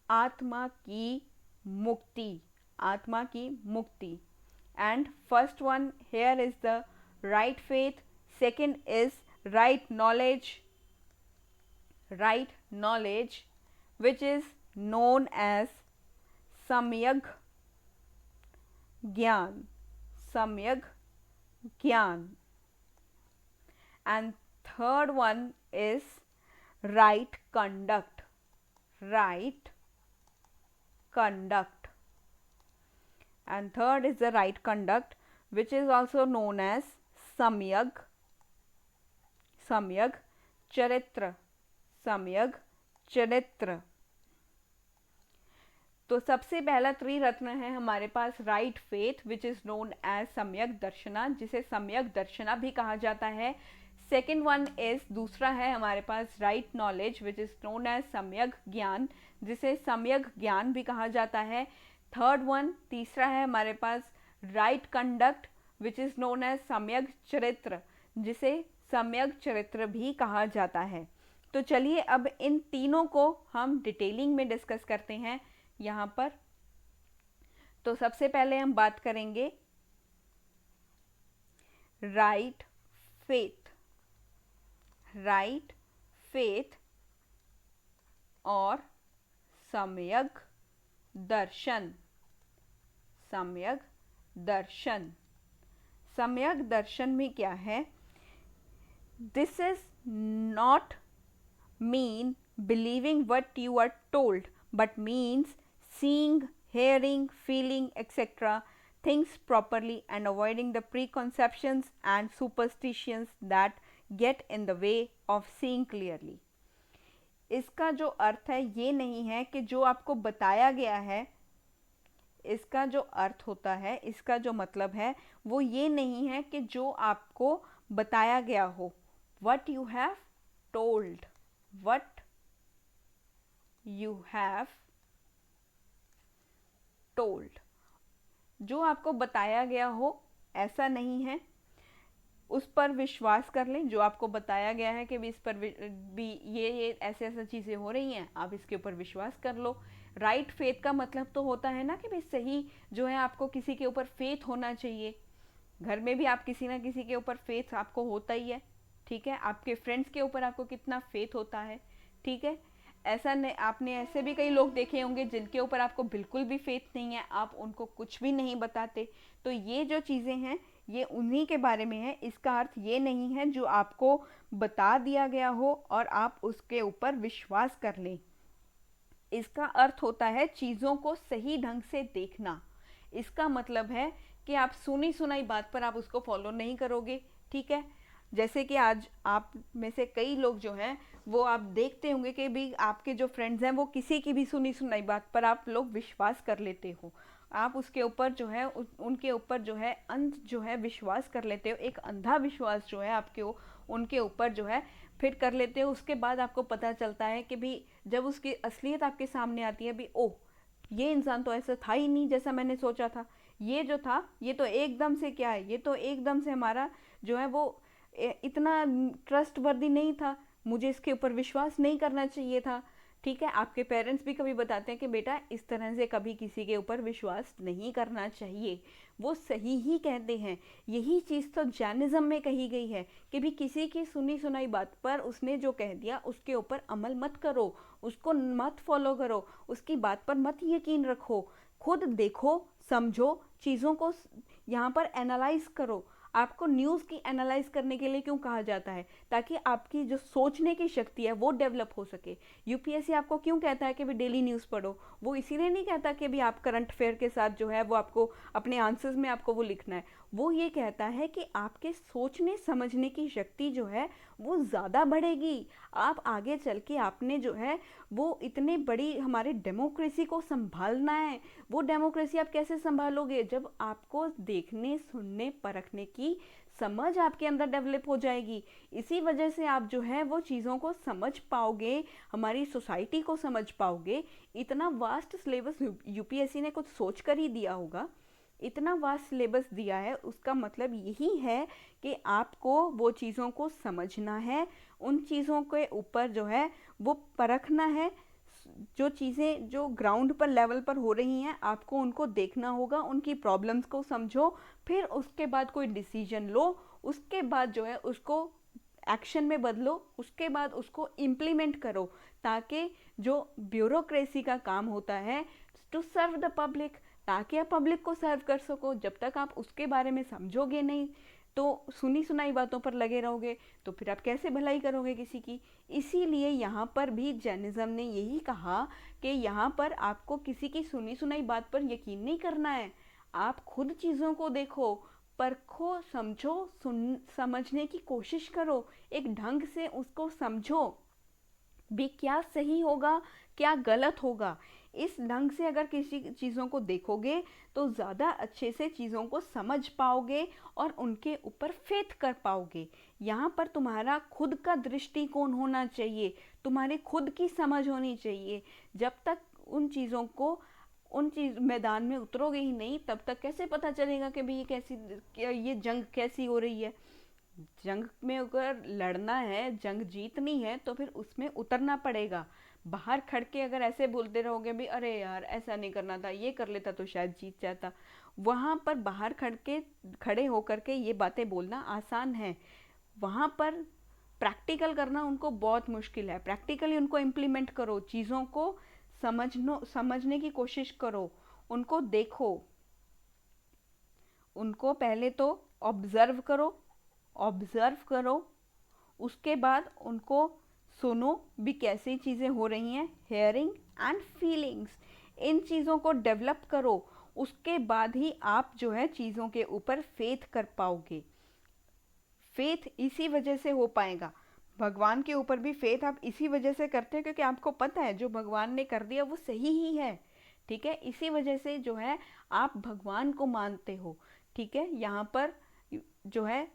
आत्मा की मुक्ति, आत्मा की मुक्ति। And first one here is the right faith, second is right knowledge, right knowledge which is known as सम्यक ज्ञान, सम्यक ज्ञान। And Third one is right conduct. Right conduct. And third is the right conduct, which is also known as samyag, samyag charitra, samyag चरित्र. तो सबसे पहला त्रिरत्न है हमारे पास right faith, which is known as Samyak Darshana, जिसे सम्यक दर्शना भी कहा जाता है. सेकेंड वन इज, दूसरा है हमारे पास right knowledge, which is known as सम्यक ज्ञान, जिसे सम्यक ज्ञान भी कहा जाता है. थर्ड वन, तीसरा है हमारे पास right conduct, which is known as Samyak Charitra, जिसे सम्यक चरित्र भी कहा जाता है. तो चलिए अब इन तीनों को हम डिटेलिंग में डिस्कस करते हैं यहाँ पर. तो सबसे पहले हम बात करेंगे राइट फेथ. राइट फेथ और सम्यक दर्शन. सम्यक दर्शन. सम्यक दर्शन में क्या है? This is not mean believing what you are told, but means seeing, hearing, feeling, etc. things properly and avoiding the preconceptions and superstitions that get in the way of seeing clearly. इसका जो अर्थ है ये नहीं है कि जो आपको बताया गया है, इसका जो अर्थ होता है, इसका जो मतलब है वो ये नहीं है कि जो आपको बताया गया हो. What you have told. What you have told. जो आपको बताया गया हो ऐसा नहीं है, उस पर विश्वास कर लें. जो आपको बताया गया है कि भी इस पर भी ये ऐसे ऐसे चीज़ें हो रही हैं, आप इसके ऊपर विश्वास कर लो. राइट फेथ का मतलब तो होता है ना कि भाई सही जो है आपको किसी के ऊपर फेथ होना चाहिए. घर में भी आप किसी ना किसी के ऊपर फेथ आपको होता ही है, ठीक है. आपके फ्रेंड्स के ऊपर आपको कितना फेथ होता है, ठीक है. ऐसा नहीं, आपने ऐसे भी कई लोग देखे होंगे जिनके ऊपर आपको बिल्कुल भी फेथ नहीं है, आप उनको कुछ भी नहीं बताते. तो ये जो चीज़ें हैं ये उन्हीं के बारे में है. इसका अर्थ ये नहीं है जो आपको बता दिया गया हो और आप उसके ऊपर विश्वास कर लें. इसका अर्थ होता है चीज़ों को सही ढंग से देखना. इसका मतलब है कि आप सुनी सुनाई बात पर आप उसको फॉलो नहीं करोगे, ठीक है. जैसे कि आज आप में से कई लोग जो हैं वो आप देखते होंगे कि भी आपके जो फ्रेंड्स हैं वो किसी की भी सुनी सुनाई बात पर आप लोग विश्वास कर लेते हो. आप उसके ऊपर जो है उनके ऊपर जो है अंध जो है विश्वास कर लेते हो. एक अंधा विश्वास जो है आपके उनके ऊपर जो है फिर कर लेते हो. उसके बाद आपको पता चलता है कि भी जब उसकी असलियत आपके सामने आती है, भी ओह ये इंसान तो ऐसा था ही नहीं जैसा मैंने सोचा था. ये जो था ये तो एकदम से क्या है, ये तो एकदम से हमारा जो है वो इतना ट्रस्ट वर्दी नहीं था, मुझे इसके ऊपर विश्वास नहीं करना चाहिए था, ठीक है. आपके पेरेंट्स भी कभी बताते हैं कि बेटा इस तरह से कभी किसी के ऊपर विश्वास नहीं करना चाहिए. वो सही ही कहते हैं. यही चीज़ तो जैनिज़्म में कही गई है कि भी किसी की सुनी सुनाई बात पर उसने जो कह दिया उसके ऊपर अमल मत करो, उसको मत फॉलो करो, उसकी बात पर मत यकीन रखो. खुद देखो, समझो, चीज़ों को यहाँ पर एनालाइज करो. आपको न्यूज़ की एनालाइज करने के लिए क्यों कहा जाता है? ताकि आपकी जो सोचने की शक्ति है वो डेवलप हो सके. यूपीएससी आपको क्यों कहता है कि भी डेली न्यूज़ पढ़ो? वो इसीलिए नहीं कहता कि भी आप करंट अफेयर के साथ जो है वो आपको अपने आंसर्स में आपको वो लिखना है. वो ये कहता है कि आपके सोचने समझने की शक्ति जो है वो ज़्यादा बढ़ेगी. आप आगे चल के आपने जो है वो इतने बड़ी हमारे डेमोक्रेसी को संभालना है. वो डेमोक्रेसी आप कैसे संभालोगे? जब आपको देखने, सुनने, परखने की समझ आपके अंदर डेवलप हो जाएगी. इसी वजह से आप जो है वो चीज़ों को समझ पाओगे, हमारी सोसाइटी को समझ पाओगे. इतना वास्ट सिलेबस यूपीएससी ने कुछ सोच कर ही दिया होगा. इतना वास्ट सिलेबस दिया है, उसका मतलब यही है कि आपको वो चीज़ों को समझना है, उन चीज़ों के ऊपर जो है वो परखना है. जो चीज़ें जो ग्राउंड पर लेवल पर हो रही हैं आपको उनको देखना होगा, उनकी प्रॉब्लम्स को समझो, फिर उसके बाद कोई डिसीजन लो, उसके बाद जो है उसको एक्शन में बदलो, उसके बाद उसको इम्प्लीमेंट करो. ताकि जो ब्यूरोक्रेसी का काम होता है टू सर्व द पब्लिक, ताकि आप पब्लिक को सर्व कर सको. जब तक आप उसके बारे में समझोगे नहीं, तो सुनी सुनाई बातों पर लगे रहोगे तो फिर आप कैसे भलाई करोगे किसी की। इसीलिए यहाँ पर भी जैनिज्म ने यही कहा कि यहाँ पर आपको किसी की सुनी सुनाई बात पर यकीन नहीं करना है, आप खुद चीज़ों को देखो, परखो, समझो, समझने की कोशिश करो, एक ढंग से उसको समझो भी क्या सही होगा क्या गलत होगा। इस ढंग से अगर किसी चीज़ों को देखोगे तो ज़्यादा अच्छे से चीज़ों को समझ पाओगे और उनके ऊपर फेथ कर पाओगे। यहाँ पर तुम्हारा खुद का दृष्टिकोण होना चाहिए, तुम्हारी खुद की समझ होनी चाहिए। जब तक उन चीज़ों को उन चीज मैदान में उतरोगे ही नहीं तब तक कैसे पता चलेगा कि भाई ये जंग कैसी हो रही है। जंग में अगर लड़ना है, जंग जीतनी है तो फिर उसमें उतरना पड़ेगा। बाहर खड़ के अगर ऐसे बोलते रहोगे भी अरे यार ऐसा नहीं करना था, ये कर लेता तो शायद जीत जाता, वहाँ पर बाहर खड़े होकर के ये बातें बोलना आसान है, वहाँ पर प्रैक्टिकल करना उनको बहुत मुश्किल है। प्रैक्टिकली उनको इम्प्लीमेंट करो, चीज़ों को समझने की कोशिश करो, उनको देखो, उनको पहले तो ऑब्जर्व करो, उसके बाद उनको सुनो भी कैसी चीज़ें हो रही हैं, हेयरिंग एंड फीलिंग्स, इन चीज़ों को डेवलप करो। उसके बाद ही आप जो है चीज़ों के ऊपर फेथ कर पाओगे। फेथ इसी वजह से हो पाएगा। भगवान के ऊपर भी फेथ आप इसी वजह से करते हैं क्योंकि आपको पता है जो भगवान ने कर दिया वो सही ही है, ठीक है। इसी वजह से जो है आप भगवान को मानते हो, ठीक है। यहाँ पर जो है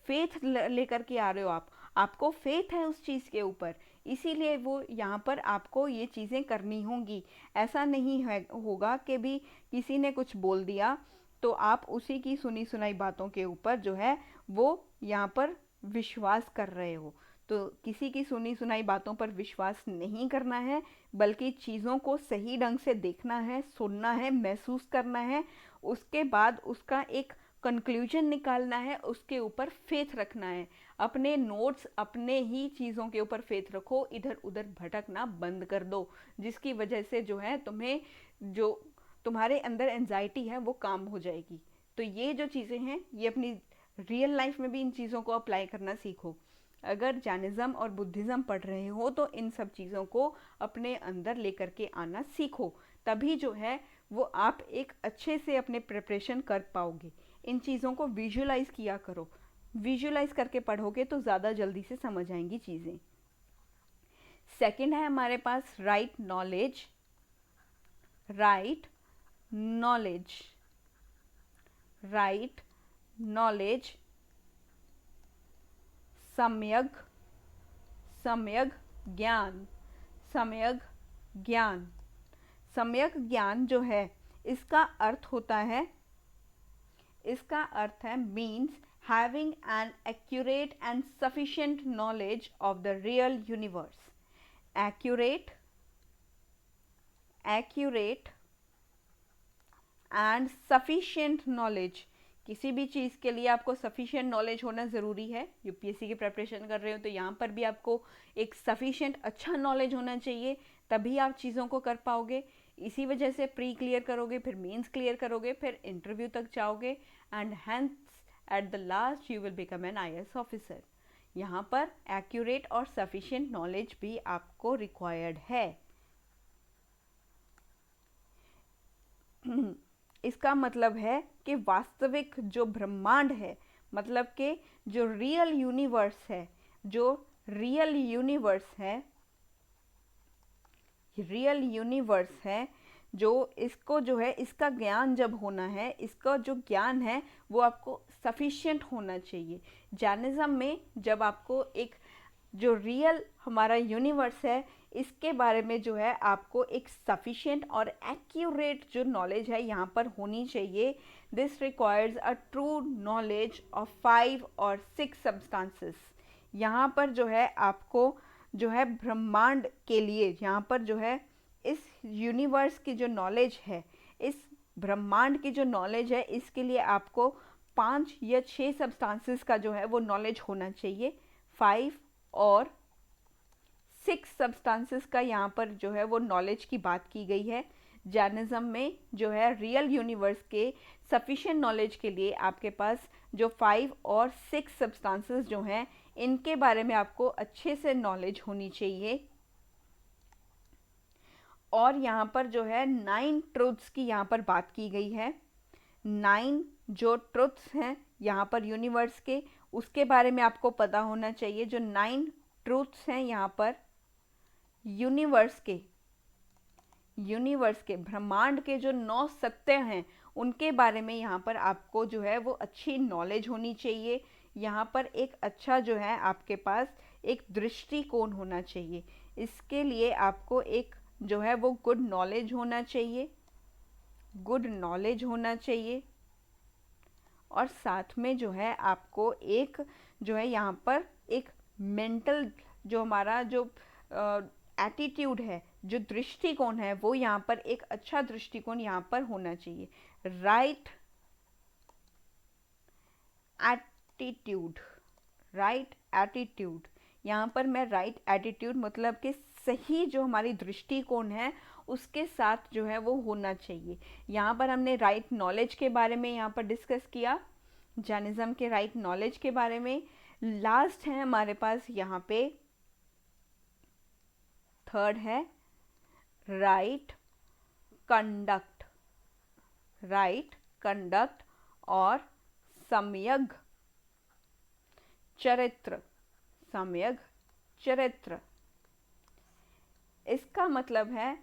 फेथ लेकर के आ रहे हो आप, आपको फेथ है उस चीज़ के ऊपर, इसीलिए वो यहाँ पर आपको ये चीज़ें करनी होंगी। ऐसा नहीं है होगा कि भी किसी ने कुछ बोल दिया तो आप उसी की सुनी सुनाई बातों के ऊपर जो है वो यहाँ पर विश्वास कर रहे हो। तो किसी की सुनी सुनाई बातों पर विश्वास नहीं करना है, बल्कि चीज़ों को सही ढंग से देखना है, सुनना है, महसूस करना है, उसके बाद उसका एक कंक्लूजन निकालना है, उसके ऊपर फेथ रखना है। अपने नोट्स अपने ही चीज़ों के ऊपर फेथ रखो, इधर उधर भटकना बंद कर दो, जिसकी वजह से जो है तुम्हें जो तुम्हारे अंदर एंजाइटी है वो काम हो जाएगी। तो ये जो चीज़ें हैं ये अपनी रियल लाइफ में भी इन चीज़ों को अप्लाई करना सीखो। अगर जैनिज्म और बुद्धिज़्म पढ़ रहे हो तो इन सब चीज़ों को अपने अंदर लेकर के आना सीखो, तभी जो है वो आप एक अच्छे से अपने प्रिपरेशन कर पाओगे। इन चीज़ों को विजुलाइज किया करो, विजुलाइज करके पढ़ोगे तो ज़्यादा जल्दी से समझ आएंगी चीज़ें। सेकंड है हमारे पास right knowledge, right knowledge, right knowledge, Samyak Samyak ज्ञान, सम्यक ज्ञान। सम्यक ज्ञान जो है इसका अर्थ होता है, इसका अर्थ है means having an accurate and sufficient knowledge of the real universe. Accurate and sufficient knowledge, किसी भी चीज़ के लिए आपको सफिशिएंट नॉलेज होना ज़रूरी है। यूपीएससी की प्रिपरेशन कर रहे हो तो यहाँ पर भी आपको एक सफिशिएंट अच्छा नॉलेज होना चाहिए, तभी आप चीज़ों को कर पाओगे। इसी वजह से प्री क्लियर करोगे, फिर मेंस क्लियर करोगे, फिर इंटरव्यू तक जाओगे and hence at the last you will become an IAS officer. यहाँ पर एक्यूरेट और सफिशिएंट नॉलेज भी आपको रिक्वायर्ड है। इसका मतलब है कि वास्तविक जो ब्रह्मांड है, मतलब कि जो रियल यूनिवर्स है, जो रियल यूनिवर्स है, रियल यूनिवर्स है, जो इसको जो है इसका ज्ञान जब होना है, इसका जो ज्ञान है वो आपको सफिशिएंट होना चाहिए। जैनिज्म में जब आपको एक जो रियल हमारा यूनिवर्स है इसके बारे में जो है आपको एक सफिशिएंट और एक्यूरेट जो नॉलेज है यहाँ पर होनी चाहिए। This requires a true knowledge of 5 और 6 सब्सटेंसेस। यहाँ पर जो है आपको जो है ब्रह्मांड के लिए, यहाँ पर जो है इस यूनिवर्स की जो नॉलेज है, इस ब्रह्मांड की जो नॉलेज है, इसके लिए आपको 5 या 6 सब्सटेंसेस का जो है वो नॉलेज होना चाहिए। 5 और 6 सब्सटेंसेस का यहाँ पर जो है वो नॉलेज की बात की गई है, जैनिज्म में जो है रियल यूनिवर्स के सफिशिएंट नॉलेज के लिए आपके पास जो 5 और 6 सब्सटेंसेस जो हैं इनके बारे में आपको अच्छे से नॉलेज होनी चाहिए। और यहाँ पर जो है 9 ट्रुथ्स की यहाँ पर बात की गई है। 9 जो ट्रुथ्स हैं यहाँ पर यूनिवर्स के, उसके बारे में आपको पता होना चाहिए। जो 9 ट्रुथ्स हैं यहाँ पर यूनिवर्स के ब्रह्मांड के जो 9 सत्य हैं उनके बारे में यहाँ पर आपको जो है वो अच्छी नॉलेज होनी चाहिए। यहाँ पर एक अच्छा जो है आपके पास एक दृष्टिकोण होना चाहिए। इसके लिए आपको एक जो है वो गुड नॉलेज होना चाहिए। और साथ में जो है आपको एक जो है यहाँ पर एक मेंटल जो हमारा जो एटीट्यूड है, जो दृष्टिकोण है, वो यहाँ पर एक अच्छा दृष्टिकोण यहाँ पर होना चाहिए। राइट एटीट्यूड, यहाँ पर मैं राइट एटीट्यूड मतलब कि सही जो हमारी दृष्टिकोण है उसके साथ जो है वो होना चाहिए। यहाँ पर हमने राइट नॉलेज के बारे में यहाँ पर डिस्कस किया, जैनिज्म के राइट नॉलेज के बारे में। लास्ट है हमारे पास यहाँ पे थर्ड है राइट कंडक्ट और सम्यक चरित्र। इसका मतलब है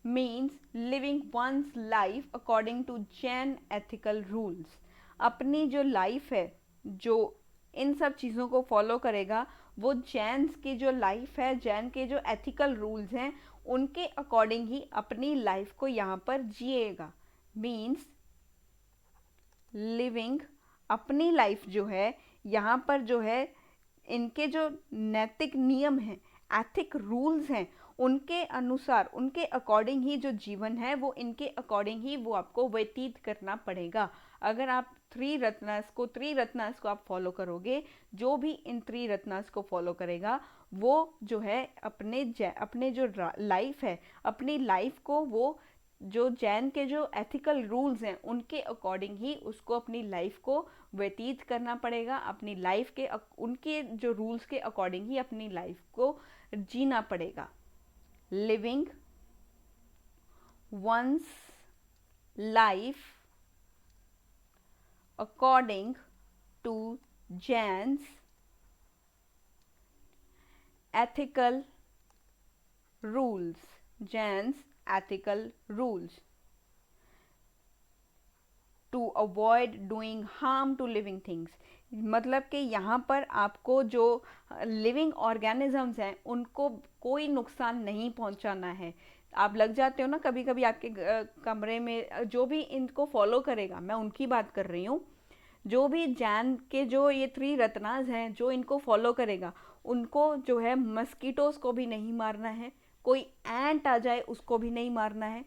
means living once life according to Jain ethical rules. अपनी जो लाइफ है जो इन सब चीज़ों को फॉलो करेगा, वो जैन्स की जो लाइफ है, जैन के जो एथिकल रूल्स हैं उनके अकॉर्डिंग ही अपनी लाइफ को यहाँ पर जिएगा। मीन्स लिविंग अपनी लाइफ जो है यहाँ पर जो है इनके जो नैतिक नियम हैं, एथिक रूल्स हैं, उनके अनुसार उनके अकॉर्डिंग ही जो जीवन है वो इनके अकॉर्डिंग ही वो आपको व्यतीत करना पड़ेगा। अगर आप थ्री रत्नास को आप फॉलो करोगे, जो भी इन 3 रत्नास को फॉलो करेगा वो जो है अपने जो लाइफ है, अपनी लाइफ को वो जो जैन के जो एथिकल रूल्स हैं उनके अकॉर्डिंग ही उसको अपनी लाइफ को व्यतीत करना पड़ेगा। अपनी लाइफ के उनके जो रूल्स के अकॉर्डिंग ही अपनी लाइफ को जीना पड़ेगा। Living once life according to Jains ethical rules to avoid doing harm to living things. मतलब कि यहाँ पर आपको जो लिविंग ऑर्गेनिजम्स हैं उनको कोई नुकसान नहीं पहुँचाना है। आप लग जाते हो ना कभी कभी आपके कमरे में, जो भी इनको फॉलो करेगा, मैं उनकी बात कर रही हूँ, जो भी जैन के जो ये 3 रत्नास हैं जो इनको फॉलो करेगा उनको जो है मस्कीटोज को भी नहीं मारना है, कोई एंट आ जाए उसको भी नहीं मारना है,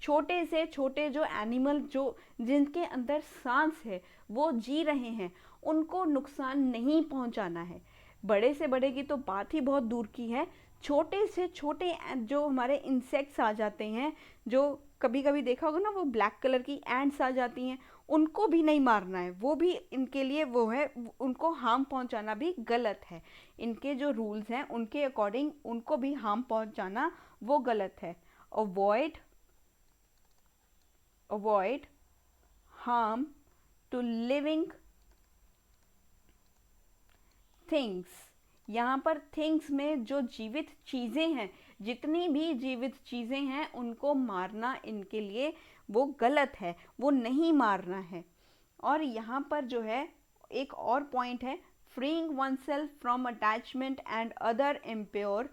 छोटे से छोटे जो एनिमल जो जिनके अंदर सांस है वो जी रहे हैं उनको नुकसान नहीं पहुंचाना है। बड़े से बड़े की तो बात ही बहुत दूर की है, छोटे से छोटे जो हमारे इंसेक्ट्स आ जाते हैं, जो कभी कभी देखा होगा ना वो ब्लैक कलर की एंट्स आ जाती हैं, उनको भी नहीं मारना है। वो भी इनके लिए वो है, उनको हार्म पहुंचाना भी गलत है। इनके जो रूल्स हैं उनके अकॉर्डिंग उनको भी हार्म पहुंचाना वो गलत है। Avoid harm to living things. यहाँ पर थिंग्स में जो जीवित चीज़ें हैं, जितनी भी जीवित चीज़ें हैं उनको मारना इनके लिए वो गलत है, वो नहीं मारना है। और यहाँ पर जो है एक और पॉइंट है, freeing oneself from attachment and other impure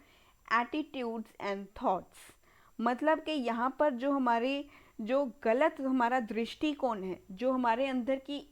attitudes and thoughts. मतलब कि यहाँ पर जो हमारे जो गलत हमारा दृष्टिकोण है, जो हमारे अंदर की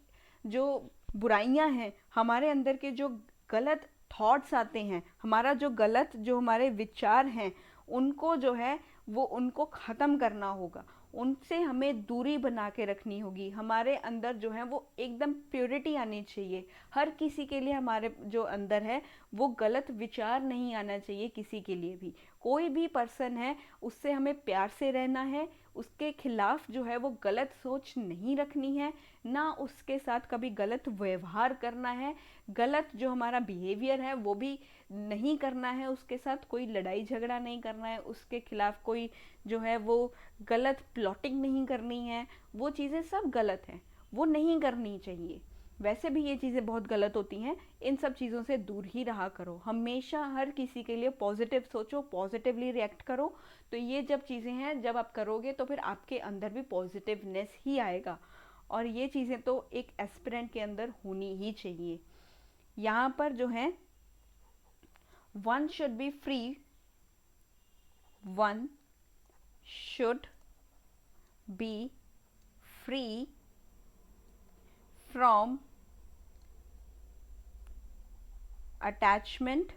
जो बुराइयां हैं, हमारे अंदर के जो गलत थॉट्स आते हैं, हमारा जो गलत जो हमारे विचार हैं उनको जो है वो उनको ख़त्म करना होगा, उनसे हमें दूरी बना के रखनी होगी। हमारे अंदर जो है वो एकदम प्योरिटी आनी चाहिए। हर किसी के लिए हमारे जो अंदर है वो गलत विचार नहीं आना चाहिए किसी के लिए भी, कोई भी पर्सन है उससे हमें प्यार से रहना है, उसके खिलाफ जो है वो गलत सोच नहीं रखनी है, ना उसके साथ कभी गलत व्यवहार करना है, गलत जो हमारा बिहेवियर है वो भी नहीं करना है, उसके साथ कोई लड़ाई झगड़ा नहीं करना है, उसके खिलाफ कोई जो है वो गलत प्लॉटिंग नहीं करनी है। वो चीज़ें सब गलत हैं, वो नहीं करनी चाहिए। वैसे भी ये चीज़ें बहुत गलत होती हैं, इन सब चीज़ों से दूर ही रहा करो। हमेशा हर किसी के लिए पॉजिटिव सोचो, पॉजिटिवली रिएक्ट करो। तो ये जब चीज़ें हैं, जब आप करोगे तो फिर आपके अंदर भी पॉजिटिवनेस ही आएगा। और ये चीज़ें तो एक एस्पिरेंट के अंदर होनी ही चाहिए। यहाँ पर जो है one should be free, one should be free from attachment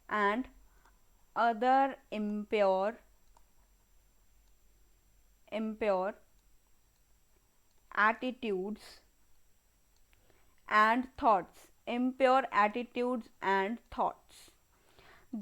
and other impure attitudes and thoughts,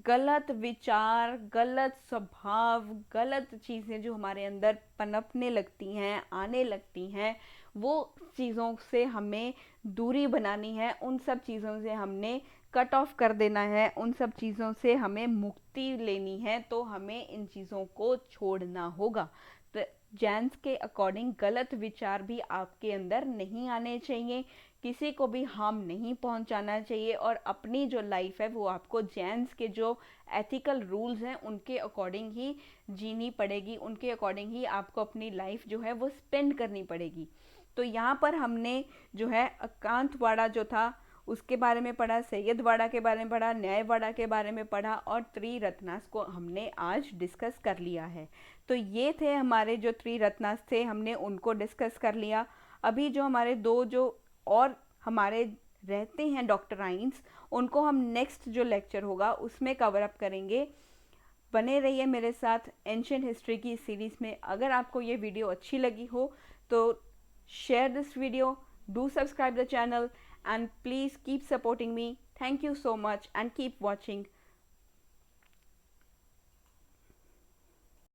गलत विचार, गलत स्वभाव, गलत चीज़ें जो हमारे अंदर पनपने लगती हैं, आने लगती हैं, वो चीज़ों से हमें दूरी बनानी है। उन सब चीज़ों से हमने कट ऑफ कर देना है, उन सब चीज़ों से हमें मुक्ति लेनी है। तो हमें इन चीज़ों को छोड़ना होगा। तो जैन्स के अकॉर्डिंग गलत विचार भी आपके अंदर नहीं आने चाहिए, किसी को भी हार्म नहीं पहुंचाना चाहिए, और अपनी जो लाइफ है वो आपको जैन्स के जो एथिकल रूल्स हैं उनके अकॉर्डिंग ही जीनी पड़ेगी, उनके अकॉर्डिंग ही आपको अपनी लाइफ जो है वो स्पेंड करनी पड़ेगी। तो यहाँ पर हमने जो है एकांतवाड़ा जो था उसके बारे में पढ़ा, सैयदवाड़ा के बारे में पढ़ा, न्यायवाड़ा के बारे में पढ़ा, और त्रिरत्नास को हमने आज डिस्कस कर लिया है। तो ये थे हमारे जो त्रिरत्नास थे, हमने उनको डिस्कस कर लिया। अभी जो हमारे दो जो और हमारे रहते हैं डॉक्टराइंस, उनको हम नेक्स्ट जो लेक्चर होगा उसमें कवर अप करेंगे। बने रहिए मेरे साथ एंशिएंट हिस्ट्री की सीरीज़ में। अगर आपको ये वीडियो अच्छी लगी हो तो share this video, do subscribe the channel, and please keep supporting me. Thank you so much and keep watching.